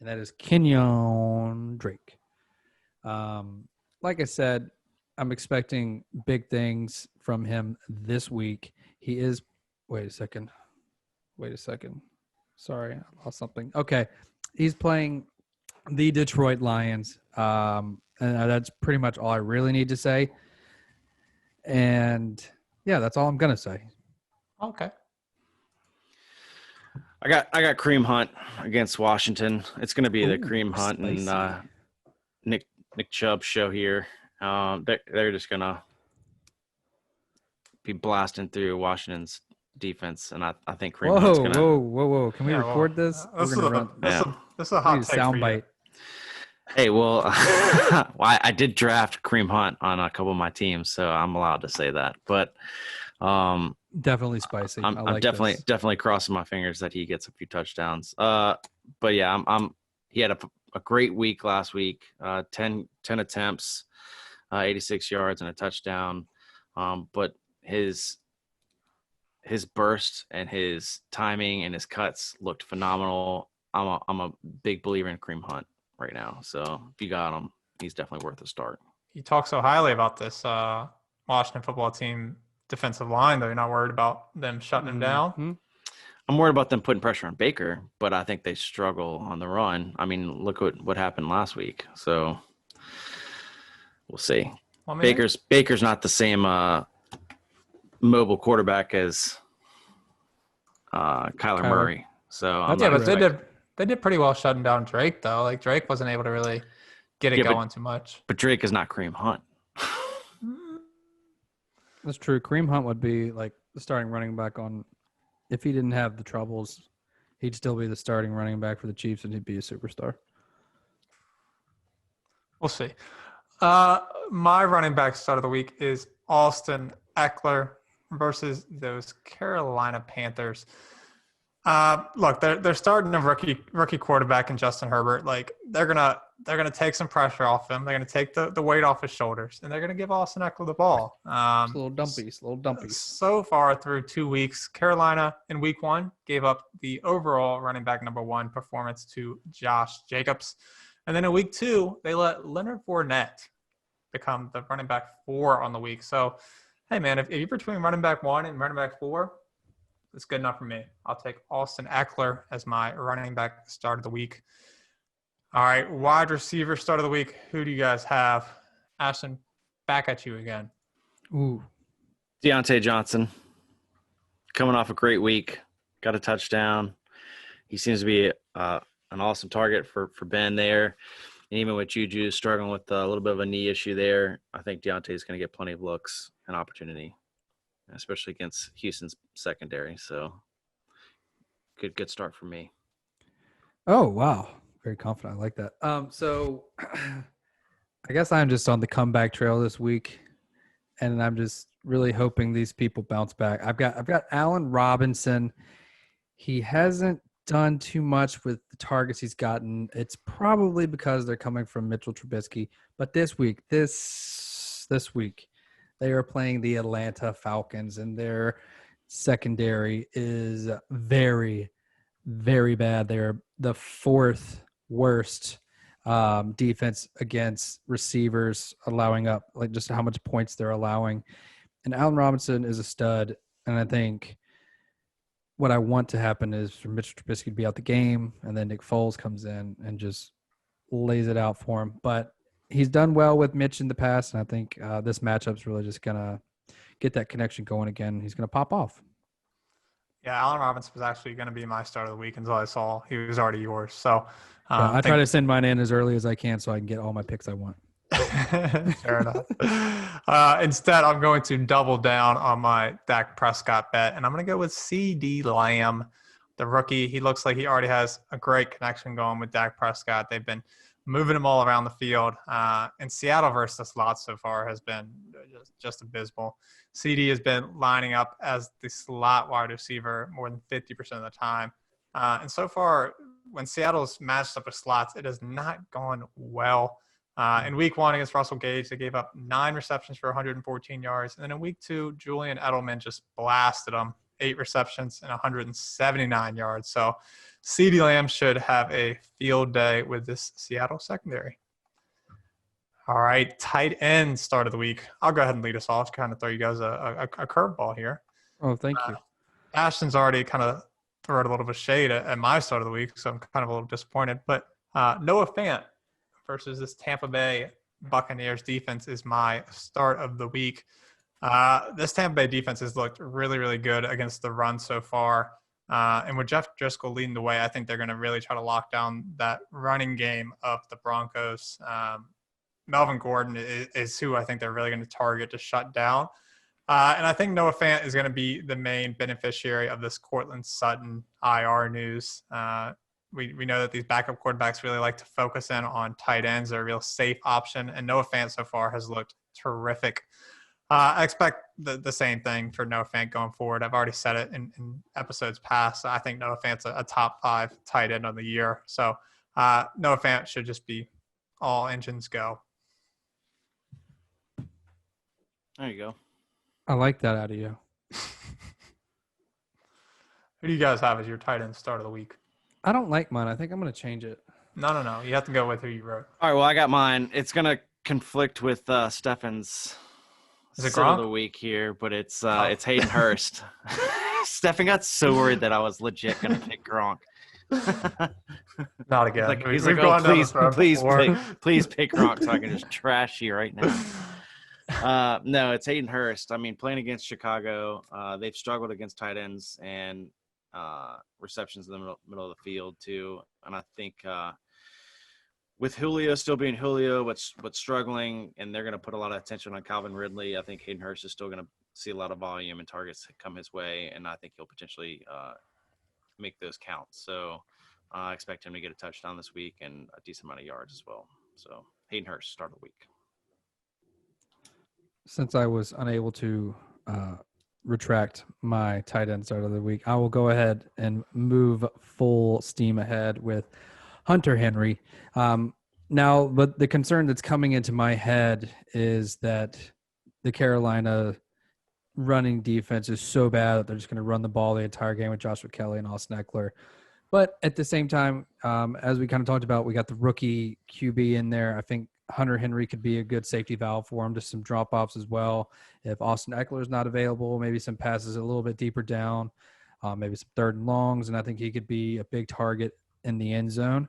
And that is Kenyon Drake. Like I said, I'm expecting big things from him this week. He is – wait a second. Sorry, I lost something. Okay. He's playing the Detroit Lions. And that's pretty much all I really need to say. And, yeah, that's all I'm going to say. Okay. I got Kareem Hunt against Washington. It's going to be the Kareem Hunt spicy. And Nick Chubb show here. They're just going to be blasting through Washington's defense, and I think Kareem Hunt's going to – Whoa. Can we record this? This is a hot take soundbite. Hey, well, I did draft Kareem Hunt on a couple of my teams, so I'm allowed to say that. But definitely spicy. I'm definitely crossing my fingers that he gets a few touchdowns. But yeah, he had a great week last week. 10 attempts, 86 yards and a touchdown. But his burst and his timing and his cuts looked phenomenal. I'm a big believer in Kareem Hunt right now. So if you got him, he's definitely worth a start. You talk so highly about this Washington football team defensive line, though. You're not worried about them shutting him down? Mm-hmm. I'm worried about them putting pressure on Baker, but I think they struggle on the run. I mean, look what happened last week. So we'll see. Well, I mean, Baker's not the same mobile quarterback as Kyler Murray. So they did pretty well shutting down Drake, though. Like, Drake wasn't able to really get it going too much. But Drake is not Kareem Hunt. That's true. Kareem Hunt would be like the starting running back on – if he didn't have the troubles, he'd still be the starting running back for the Chiefs, and he'd be a superstar. We'll see. My running back start of the week is Austin Eckler versus those Carolina Panthers. Look, they're starting a rookie quarterback in Justin Herbert. Like, they're gonna take some pressure off him. They're gonna take the weight off his shoulders, and they're gonna give Austin Eckler the ball. It's a little dumpy. So far through 2 weeks, Carolina in week 1 gave up the overall running back number 1 performance to Josh Jacobs, and then in week 2 they let Leonard Fournette become the running back 4 on the week. So, hey man, if you're between running back 1 and running back 4. It's good enough for me. I'll take Austin Eckler as my running back start of the week. All right, wide receiver start of the week. Who do you guys have? Ashton, back at you again. Ooh. Deontay Johnson, coming off a great week, got a touchdown. He seems to be an awesome target for Ben there. And even with Juju struggling with a little bit of a knee issue there, I think Deontay is going to get plenty of looks and opportunity, especially against Houston's secondary. So good start for me. Oh, wow. Very confident. I like that. So I guess I'm just on the comeback trail this week, and I'm just really hoping these people bounce back. I've got Allen Robinson. He hasn't done too much with the targets he's gotten. It's probably because they're coming from Mitchell Trubisky, But this week, they are playing the Atlanta Falcons, and their secondary is very, very bad. They're the fourth worst defense against receivers, allowing up like just how much points they're allowing. And Allen Robinson is a stud, and I think what I want to happen is for Mitch Trubisky to be out the game, and then Nick Foles comes in and just lays it out for him. But he's done well with Mitch in the past, and I think this matchup's really just going to get that connection going again. He's going to pop off. Yeah, Allen Robinson was actually going to be my start of the week until I saw he was already yours. So I try to send mine in as early as I can so I can get all my picks I want. Fair enough. Instead, I'm going to double down on my Dak Prescott bet, and I'm going to go with CD Lamb, the rookie. He looks like he already has a great connection going with Dak Prescott. They've been moving him all around the field. And Seattle versus the slot so far has been just abysmal. CD has been lining up as the slot wide receiver more than 50% of the time. And so far, when Seattle's matched up with slots, it has not gone well. In week 1 against Russell Gage, they gave up 9 receptions for 114 yards. And then in week 2, Julian Edelman just blasted them, 8 receptions and 179 yards. So CeeDee Lamb should have a field day with this Seattle secondary. All right, tight end start of the week. I'll go ahead and lead us off, kind of throw you guys a curveball here. Oh, thank you. Ashton's already kind of thrown a little bit of shade at my start of the week, so I'm kind of a little disappointed. But Noah Fant versus this Tampa Bay Buccaneers defense is my start of the week. This Tampa Bay defense has looked really, really good against the run so far. And with Jeff Driscoll leading the way, I think they're going to really try to lock down that running game of the Broncos. Melvin Gordon is who I think they're really going to target to shut down. And I think Noah Fant is going to be the main beneficiary of this Cortland Sutton IR news. We know that these backup quarterbacks really like to focus in on tight ends. They're a real safe option. And Noah Fant so far has looked terrific. I expect the same thing for Noah Fant going forward. I've already said it in episodes past. I think Noah Fant's a top 5 tight end of the year. So Noah Fant should just be all engines go. There you go. I like that out of you. Who do you guys have as your tight end start of the week? I don't like mine. I think I'm going to change it. No. You have to go with who you wrote. All right, well, I got mine. It's going to conflict with Stefen's start of the week here, but it's Hayden Hurst. Stefan got so worried that I was legit going to pick Gronk. Not again. He's like, oh, please pick Gronk so I can just trash you right now. No, it's Hayden Hurst. I mean, playing against Chicago, they've struggled against tight ends and receptions in the middle of the field too. And I think with Julio still being Julio, what's struggling, and they're going to put a lot of attention on Calvin Ridley, I think Hayden Hurst is still going to see a lot of volume and targets come his way, and I think he'll potentially make those count. So I expect him to get a touchdown this week and a decent amount of yards as well. So Hayden Hurst, start of the week. Since I was unable to retract my tight end start of the week, I will go ahead and move full steam ahead with Hunter Henry. Now, but the concern that's coming into my head is that the Carolina running defense is so bad that they're just going to run the ball the entire game with Joshua Kelly and Austin Eckler. But at the same time, as we kind of talked about, we got the rookie QB in there. I think Hunter Henry could be a good safety valve for him, just some drop-offs as well. If Austin Eckler is not available, maybe some passes a little bit deeper down, maybe some third and longs, and I think he could be a big target in the end zone.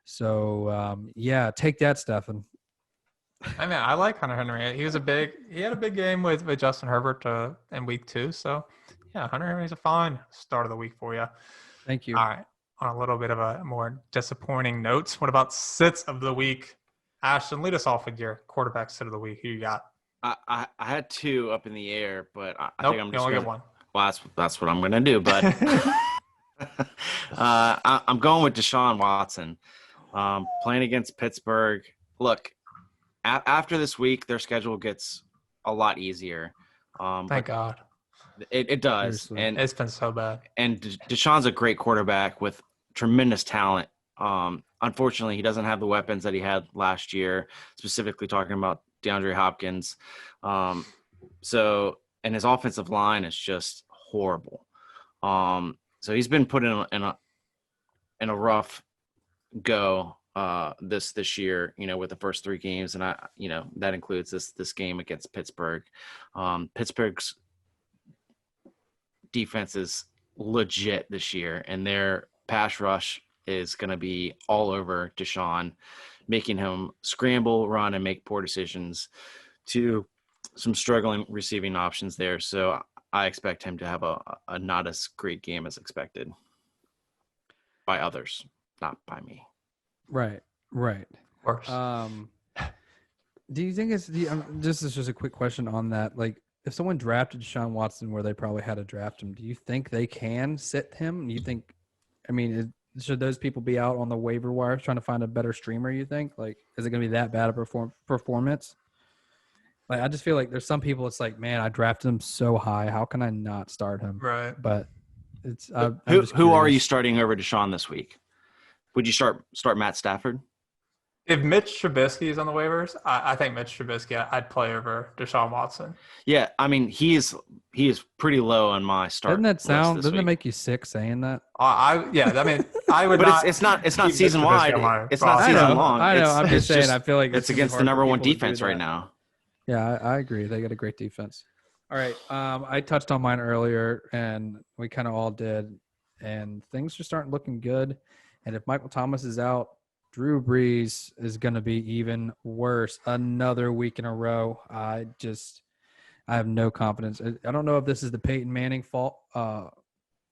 So, yeah, take that, Stefen. I mean, I like Hunter Henry. He had a big game with Justin Herbert in week 2. So, yeah, Hunter Henry's a fine start of the week for you. Thank you. All right. On a little bit of a more disappointing note, what about sits of the week? Ashton, lead us off with your quarterback sit of the week. Who you got? I had 2 up in the air, but I think I'm just going to get one. Well, that's what I'm going to do. But I'm going with Deshaun Watson. Playing against Pittsburgh. Look, after this week, their schedule gets a lot easier. Thank God. It does. Seriously. And it's been so bad. And Deshaun's a great quarterback with tremendous talent. Unfortunately, he doesn't have the weapons that he had last year, specifically talking about DeAndre Hopkins. And his offensive line is just horrible. So he's been put in a rough go this year, with the first 3 games, and that includes this game against Pittsburgh. Pittsburgh's defense is legit this year, and their pass rush is going to be all over Deshaun, making him scramble, run, and make poor decisions to some struggling receiving options there. So I expect him to have a not as great game as expected by others, not by me. Right. Of course. Do you think this is just a quick question on that? Like, if someone drafted Deshaun Watson where they probably had to draft him, do you think they can sit him? Do you think, should those people be out on the waiver wire trying to find a better streamer, you think? Like, is it going to be that bad a performance? Like, I just feel like there's some people, it's like, man, I drafted him so high. How can I not start him? Right. But it's who are you starting over Deshaun this week? Would you start Matt Stafford? If Mitch Trubisky is on the waivers, I think Mitch Trubisky I'd play over Deshaun Watson. Yeah, he is pretty low on my start. Doesn't it make you sick saying that? I would. But not it's not season wide. It's not season long. I know. I'm just saying. I feel like it's against the number 1 defense right now. Yeah, I agree. They got a great defense. All right. I touched on mine earlier, and we kind of all did, and things are starting looking good. And if Michael Thomas is out, Drew Brees is going to be even worse. Another week in a row. I have no confidence. I don't know if this is the Peyton Manning fall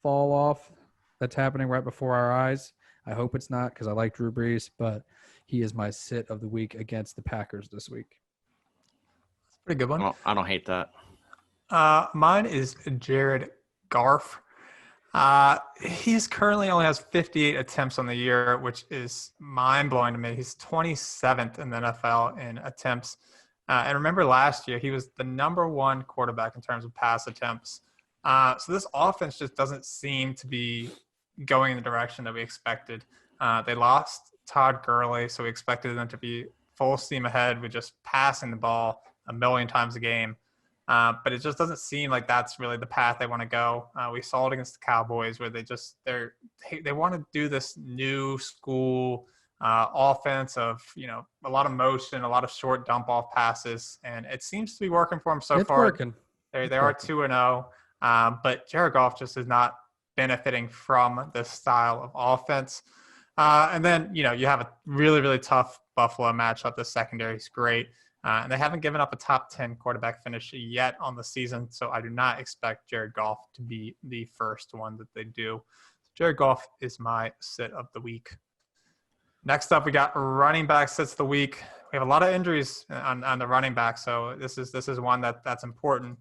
off that's happening right before our eyes. I hope it's not, because I like Drew Brees, but he is my sit of the week against the Packers this week. That's a pretty good one. I don't hate that. Mine is Jared Goff. He's currently only has 58 attempts on the year, which is mind-blowing to me. He's 27th in the NFL in attempts. And remember last year, he was the number 1 quarterback in terms of pass attempts. So this offense just doesn't seem to be going in the direction that we expected. They lost Todd Gurley, so we expected them to be full steam ahead with just passing the ball a million times a game. But it just doesn't seem like that's really the path they want to go. We saw it against the Cowboys, where they want to do this new school offense of a lot of motion, a lot of short dump off passes, and it seems to be working for them so far. Working. They are 2-0, but Jared Goff just is not benefiting from this style of offense. And then you have a really, really tough Buffalo matchup. The secondary is great. And they haven't given up a top 10 quarterback finish yet on the season, so I do not expect Jared Goff to be the first one that they do. Jared Goff is my sit of the week. Next up, we got running back sits of the week. We have a lot of injuries on the running back, so this is one that's important.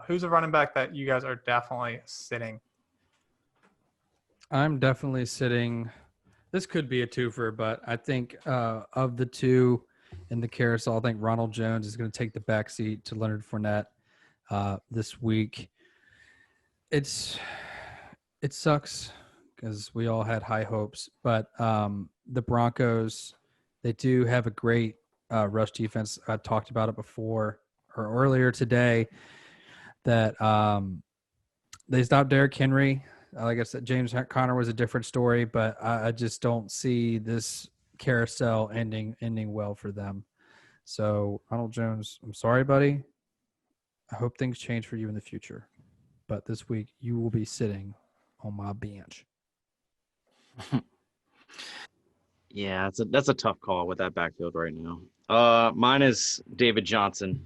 Who's a running back that you guys are definitely sitting? I'm definitely sitting. This could be a twofer, but I think of the two in the carousel, I think Ronald Jones is going to take the backseat to Leonard Fournette this week. It sucks because we all had high hopes, but the Broncos, they do have a great rush defense. I talked about it before or earlier today that they stopped Derrick Henry. Like I said, James Conner was a different story, but I just don't see this carousel ending well for them. So Ronald Jones, I'm sorry, buddy. I hope things change for you in the future, but this week you will be sitting on my bench. Yeah, that's a tough call with that backfield right now. Mine is David Johnson.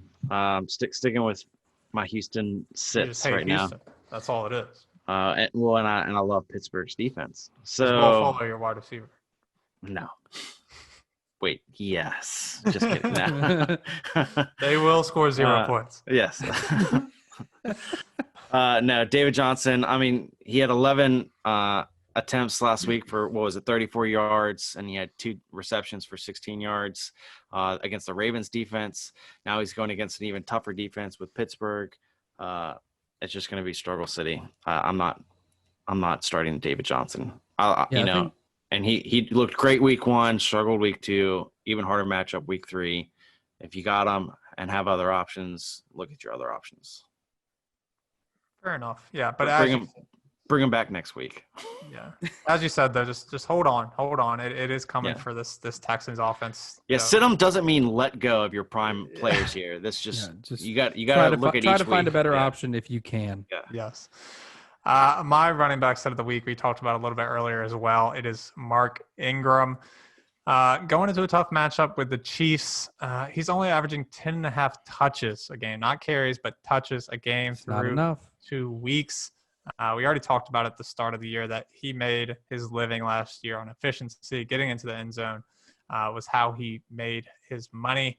Sticking with my Houston sits right Houston. Now. That's all it is. And I love Pittsburgh's defense. So we'll follow your wide receiver. No. Wait, yes. Just kidding. No. They will score 0 points. Yes. No, David Johnson, he had 11 attempts last week for, 34 yards, and he had 2 receptions for 16 yards against the Ravens defense. Now he's going against an even tougher defense with Pittsburgh. It's just going to be struggle city. I'm not starting David Johnson. And he looked great week 1, struggled week 2, even harder matchup week 3. If you got him and have other options, look at your other options. Fair enough. Yeah, but bring him back next week. Yeah, as you said though, just hold on. It is coming for this Texans offense. Yeah, sit him doesn't mean let go of your prime players here. This just you got to look at each week. Try to find a better option if you can. Yeah. Yes. My running back set of the week we talked about a little bit earlier as well. It is Mark Ingram. Going into a tough matchup with the Chiefs, he's only averaging 10.5 touches a game, not carries, but touches a game through 2 weeks. We already talked about at the start of the year that he made his living last year on efficiency. Getting into the end zone was how he made his money.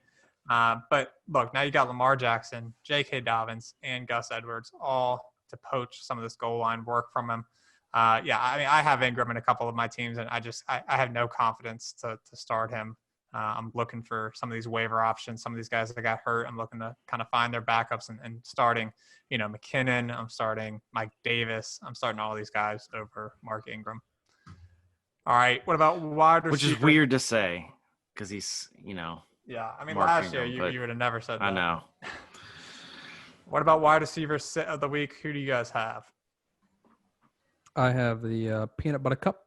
But look, now you got Lamar Jackson, J.K. Dobbins, and Gus Edwards all to poach some of this goal line work from him. I have Ingram in a couple of my teams, and I have no confidence to start him. I'm looking for some of these waiver options, some of these guys that got hurt. I'm looking to kind of find their backups and starting, McKinnon. I'm starting Mike Davis. I'm starting all these guys over Mark Ingram. All right. What about wide receiver? Which is weird to say because he's, Yeah. I mean, Mark last Ingram, year you would have never said that. I know. What about wide receiver set of the week? Who do you guys have? I have the peanut butter cup,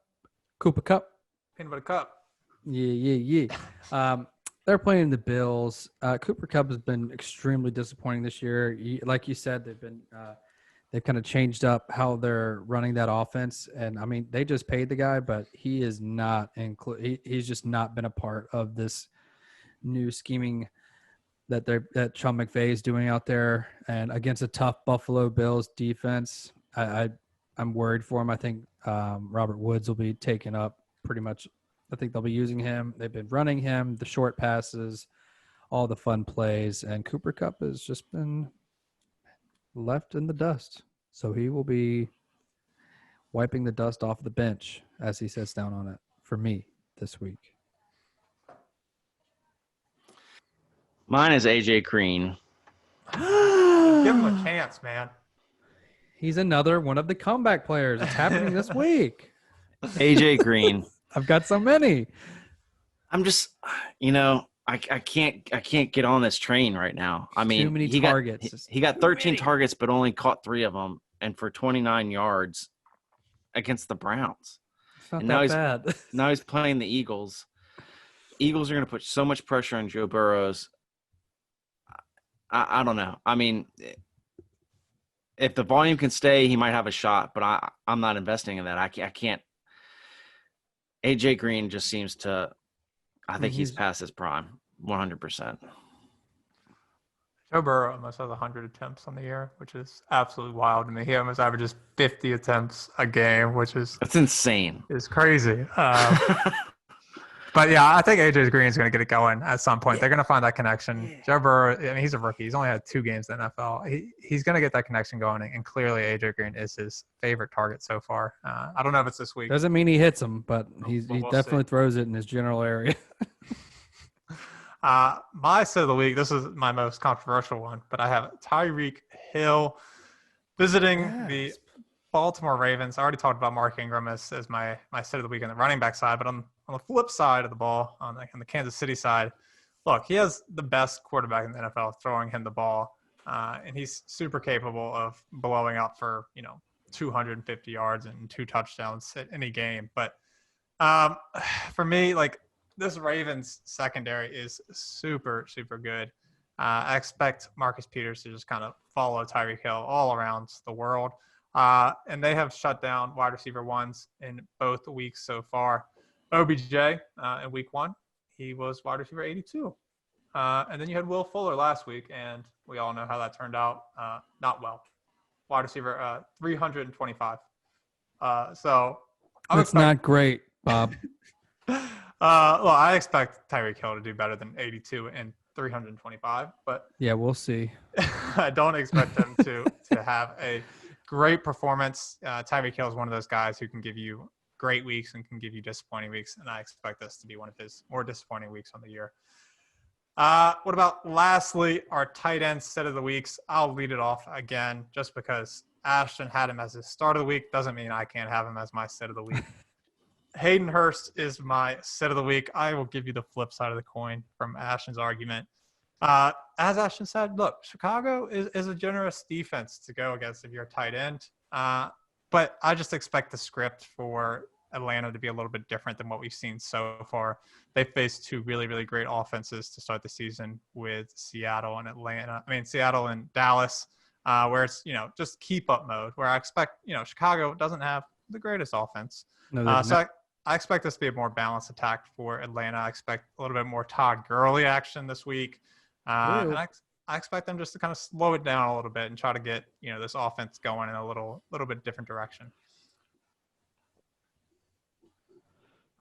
Cooper Cup. Peanut butter cup. Yeah. They're playing the Bills. Cooper Kupp has been extremely disappointing this year. Like you said, they've kind of changed up how they're running that offense. And I mean, they just paid the guy, but he is not he's just not been a part of this new scheming that Sean McVay is doing out there. And against a tough Buffalo Bills defense, I'm worried for him. I think Robert Woods will be taken up pretty much. I think they'll be using him. They've been running him, the short passes, all the fun plays, and Cooper Kupp has just been left in the dust. So he will be wiping the dust off the bench as he sits down on it for me this week. Mine is AJ Green. Give him a chance, man. He's another one of the comeback players. It's happening this week. AJ Green. I've got so many. I'm just, I can't get on this train right now. I mean, too many targets. He got 13 targets, but only caught 3 of them, and for 29 yards against the Browns. It's not that bad. Now he's playing the Eagles. Eagles are going to put so much pressure on Joe Burrows. I don't know. I mean, if the volume can stay, he might have a shot, but I'm not investing in that. I can't. AJ Green just seems to – I think he's past his prime, 100%. Joe Burrow almost has 100 attempts on the year, which is absolutely wild to me. He almost averages 50 attempts a game, which is – that's insane. It's crazy. But, yeah, I think AJ Green is going to get it going at some point. They're going to find that connection. Yeah. Joe Burrow, I mean, he's a rookie. He's only had 2 games in the NFL. He's going to get that connection going, and clearly AJ Green is his favorite target so far. I don't know if it's this week. Doesn't mean he hits them, but he definitely throws it in his general area. My set of the week, this is my most controversial one, but I have Tyreek Hill visiting the Baltimore Ravens. I already talked about Mark Ingram as my set of the week on the running back side, but on the flip side of the ball, on the Kansas City side, look, he has the best quarterback in the NFL throwing him the ball, and he's super capable of blowing up for 250 yards and 2 touchdowns at any game. But for me, like, this Ravens secondary is super, super good. I expect Marcus Peters to just kind of follow Tyreek Hill all around the world. And they have shut down wide receiver ones in both weeks so far. OBJ in week 1, he was wide receiver 82. And then you had Will Fuller last week, and we all know how that turned out. Not well. Wide receiver 325. So that's not great, Bob. Well, I expect Tyreek Hill to do better than 82 and 325, but yeah, we'll see. I don't expect him to have a great performance. Tyreek Hill is one of those guys who can give you great weeks and can give you disappointing weeks, and I expect this to be one of his more disappointing weeks on the year. What about lastly our tight end set of the weeks? I'll lead it off again, just because Ashton had him as his start of the week doesn't mean I can't have him as my set of the week. Hayden Hurst is my sit of the week. I will give you the flip side of the coin from Ashton's argument. As Ashton said, look, Chicago is a generous defense to go against if you're a tight end. But I just expect the script for Atlanta to be a little bit different than what we've seen so far. They faced two really, really great offenses to start the season with Seattle and Seattle and Dallas, where it's, just keep up mode, where I expect, Chicago doesn't have the greatest offense. No, so I expect this to be a more balanced attack for Atlanta. I expect a little bit more Todd Gurley action this week. And I expect them just to kind of slow it down a little bit and try to get, this offense going in a little bit different direction.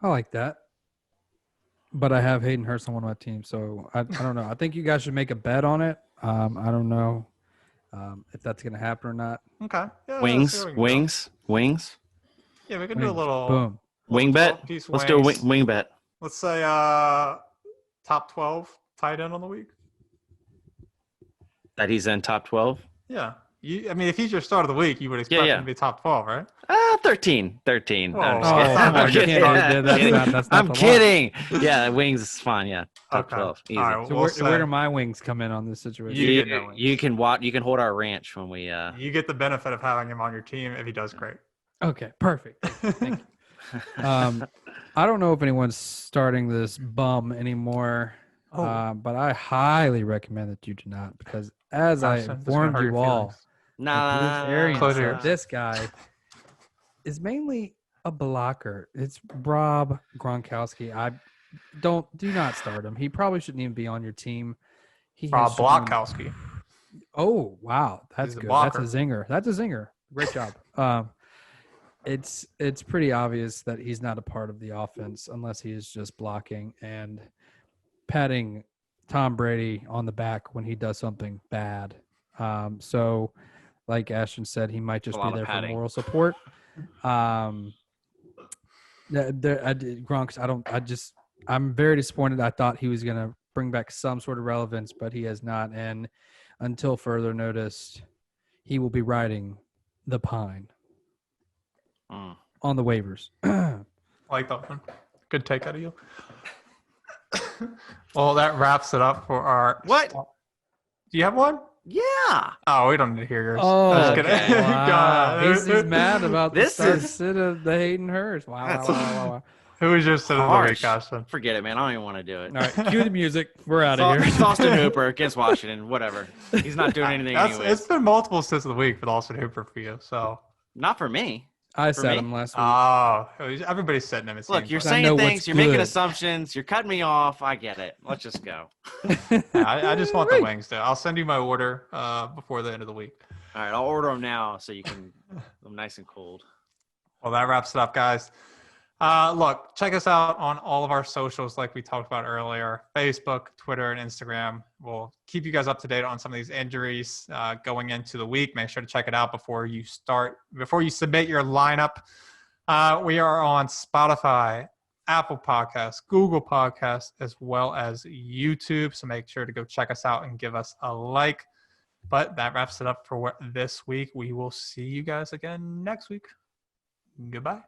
I like that. But I have Hayden Hurst on one of my teams, so I don't know. I think you guys should make a bet on it. I don't know if that's going to happen or not. Okay. Yeah, wings. Yeah, we can do a little boom wing bet. Let's do a wing bet. Let's say top 12 tight end on the week. That he's in top 12? Yeah. If he's your start of the week, you would expect him to be top 12, right? 13. I'm kidding. Yeah, wings is fine. Yeah, top 12. Easy. Right, so where do my wings come in on this situation? You can hold our ranch when we. You get the benefit of having him on your team if he does great. Okay, perfect. Thank you. I don't know if anyone's starting this bum anymore, but I highly recommend that you do not, because as I informed you all. This guy is mainly a blocker. It's Rob Gronkowski. Do not start him. He probably shouldn't even be on your team. Rob Blockowski. Oh wow, that's good. That's a zinger. Great job. It's pretty obvious that he's not a part of the offense unless he is just blocking and patting Tom Brady on the back when he does something bad. So. Like Ashton said, he might just be there for moral support. Gronk's. I'm very disappointed. I thought he was going to bring back some sort of relevance, but he has not. And until further notice, he will be riding the pine on the waivers. I like that one. Good take out of you. Well, that wraps it up for our. What? Do you have one? Yeah. Oh, we don't need to hear yours. Oh, okay. Wow. He's mad about the sit of the Hayden Hurst. Wow. Who was your sit of the week, Ashton? Forget it, man. I don't even want to do it. All right, cue the music. We're out of here. It's Austin Hooper against Washington. Whatever. He's not doing anything anyway. It's been multiple sits of the week for Austin Hooper for you. So not for me. I said him last week. Oh, everybody's sitting him. Look, you're saying things. You're making assumptions. You're cutting me off. I get it. Let's just go. I just want the wings, though. I'll send you my order before the end of the week. All right, I'll order them now so you can. I'm nice and cold. Well, that wraps it up, guys. Look, check us out on all of our socials like we talked about earlier. Facebook, Twitter, and Instagram. We'll keep you guys up to date on some of these injuries going into the week. Make sure to check it out before you submit your lineup. We are on Spotify, Apple Podcasts, Google Podcasts, as well as YouTube. So make sure to go check us out and give us a like. But that wraps it up for this week. We will see you guys again next week. Goodbye.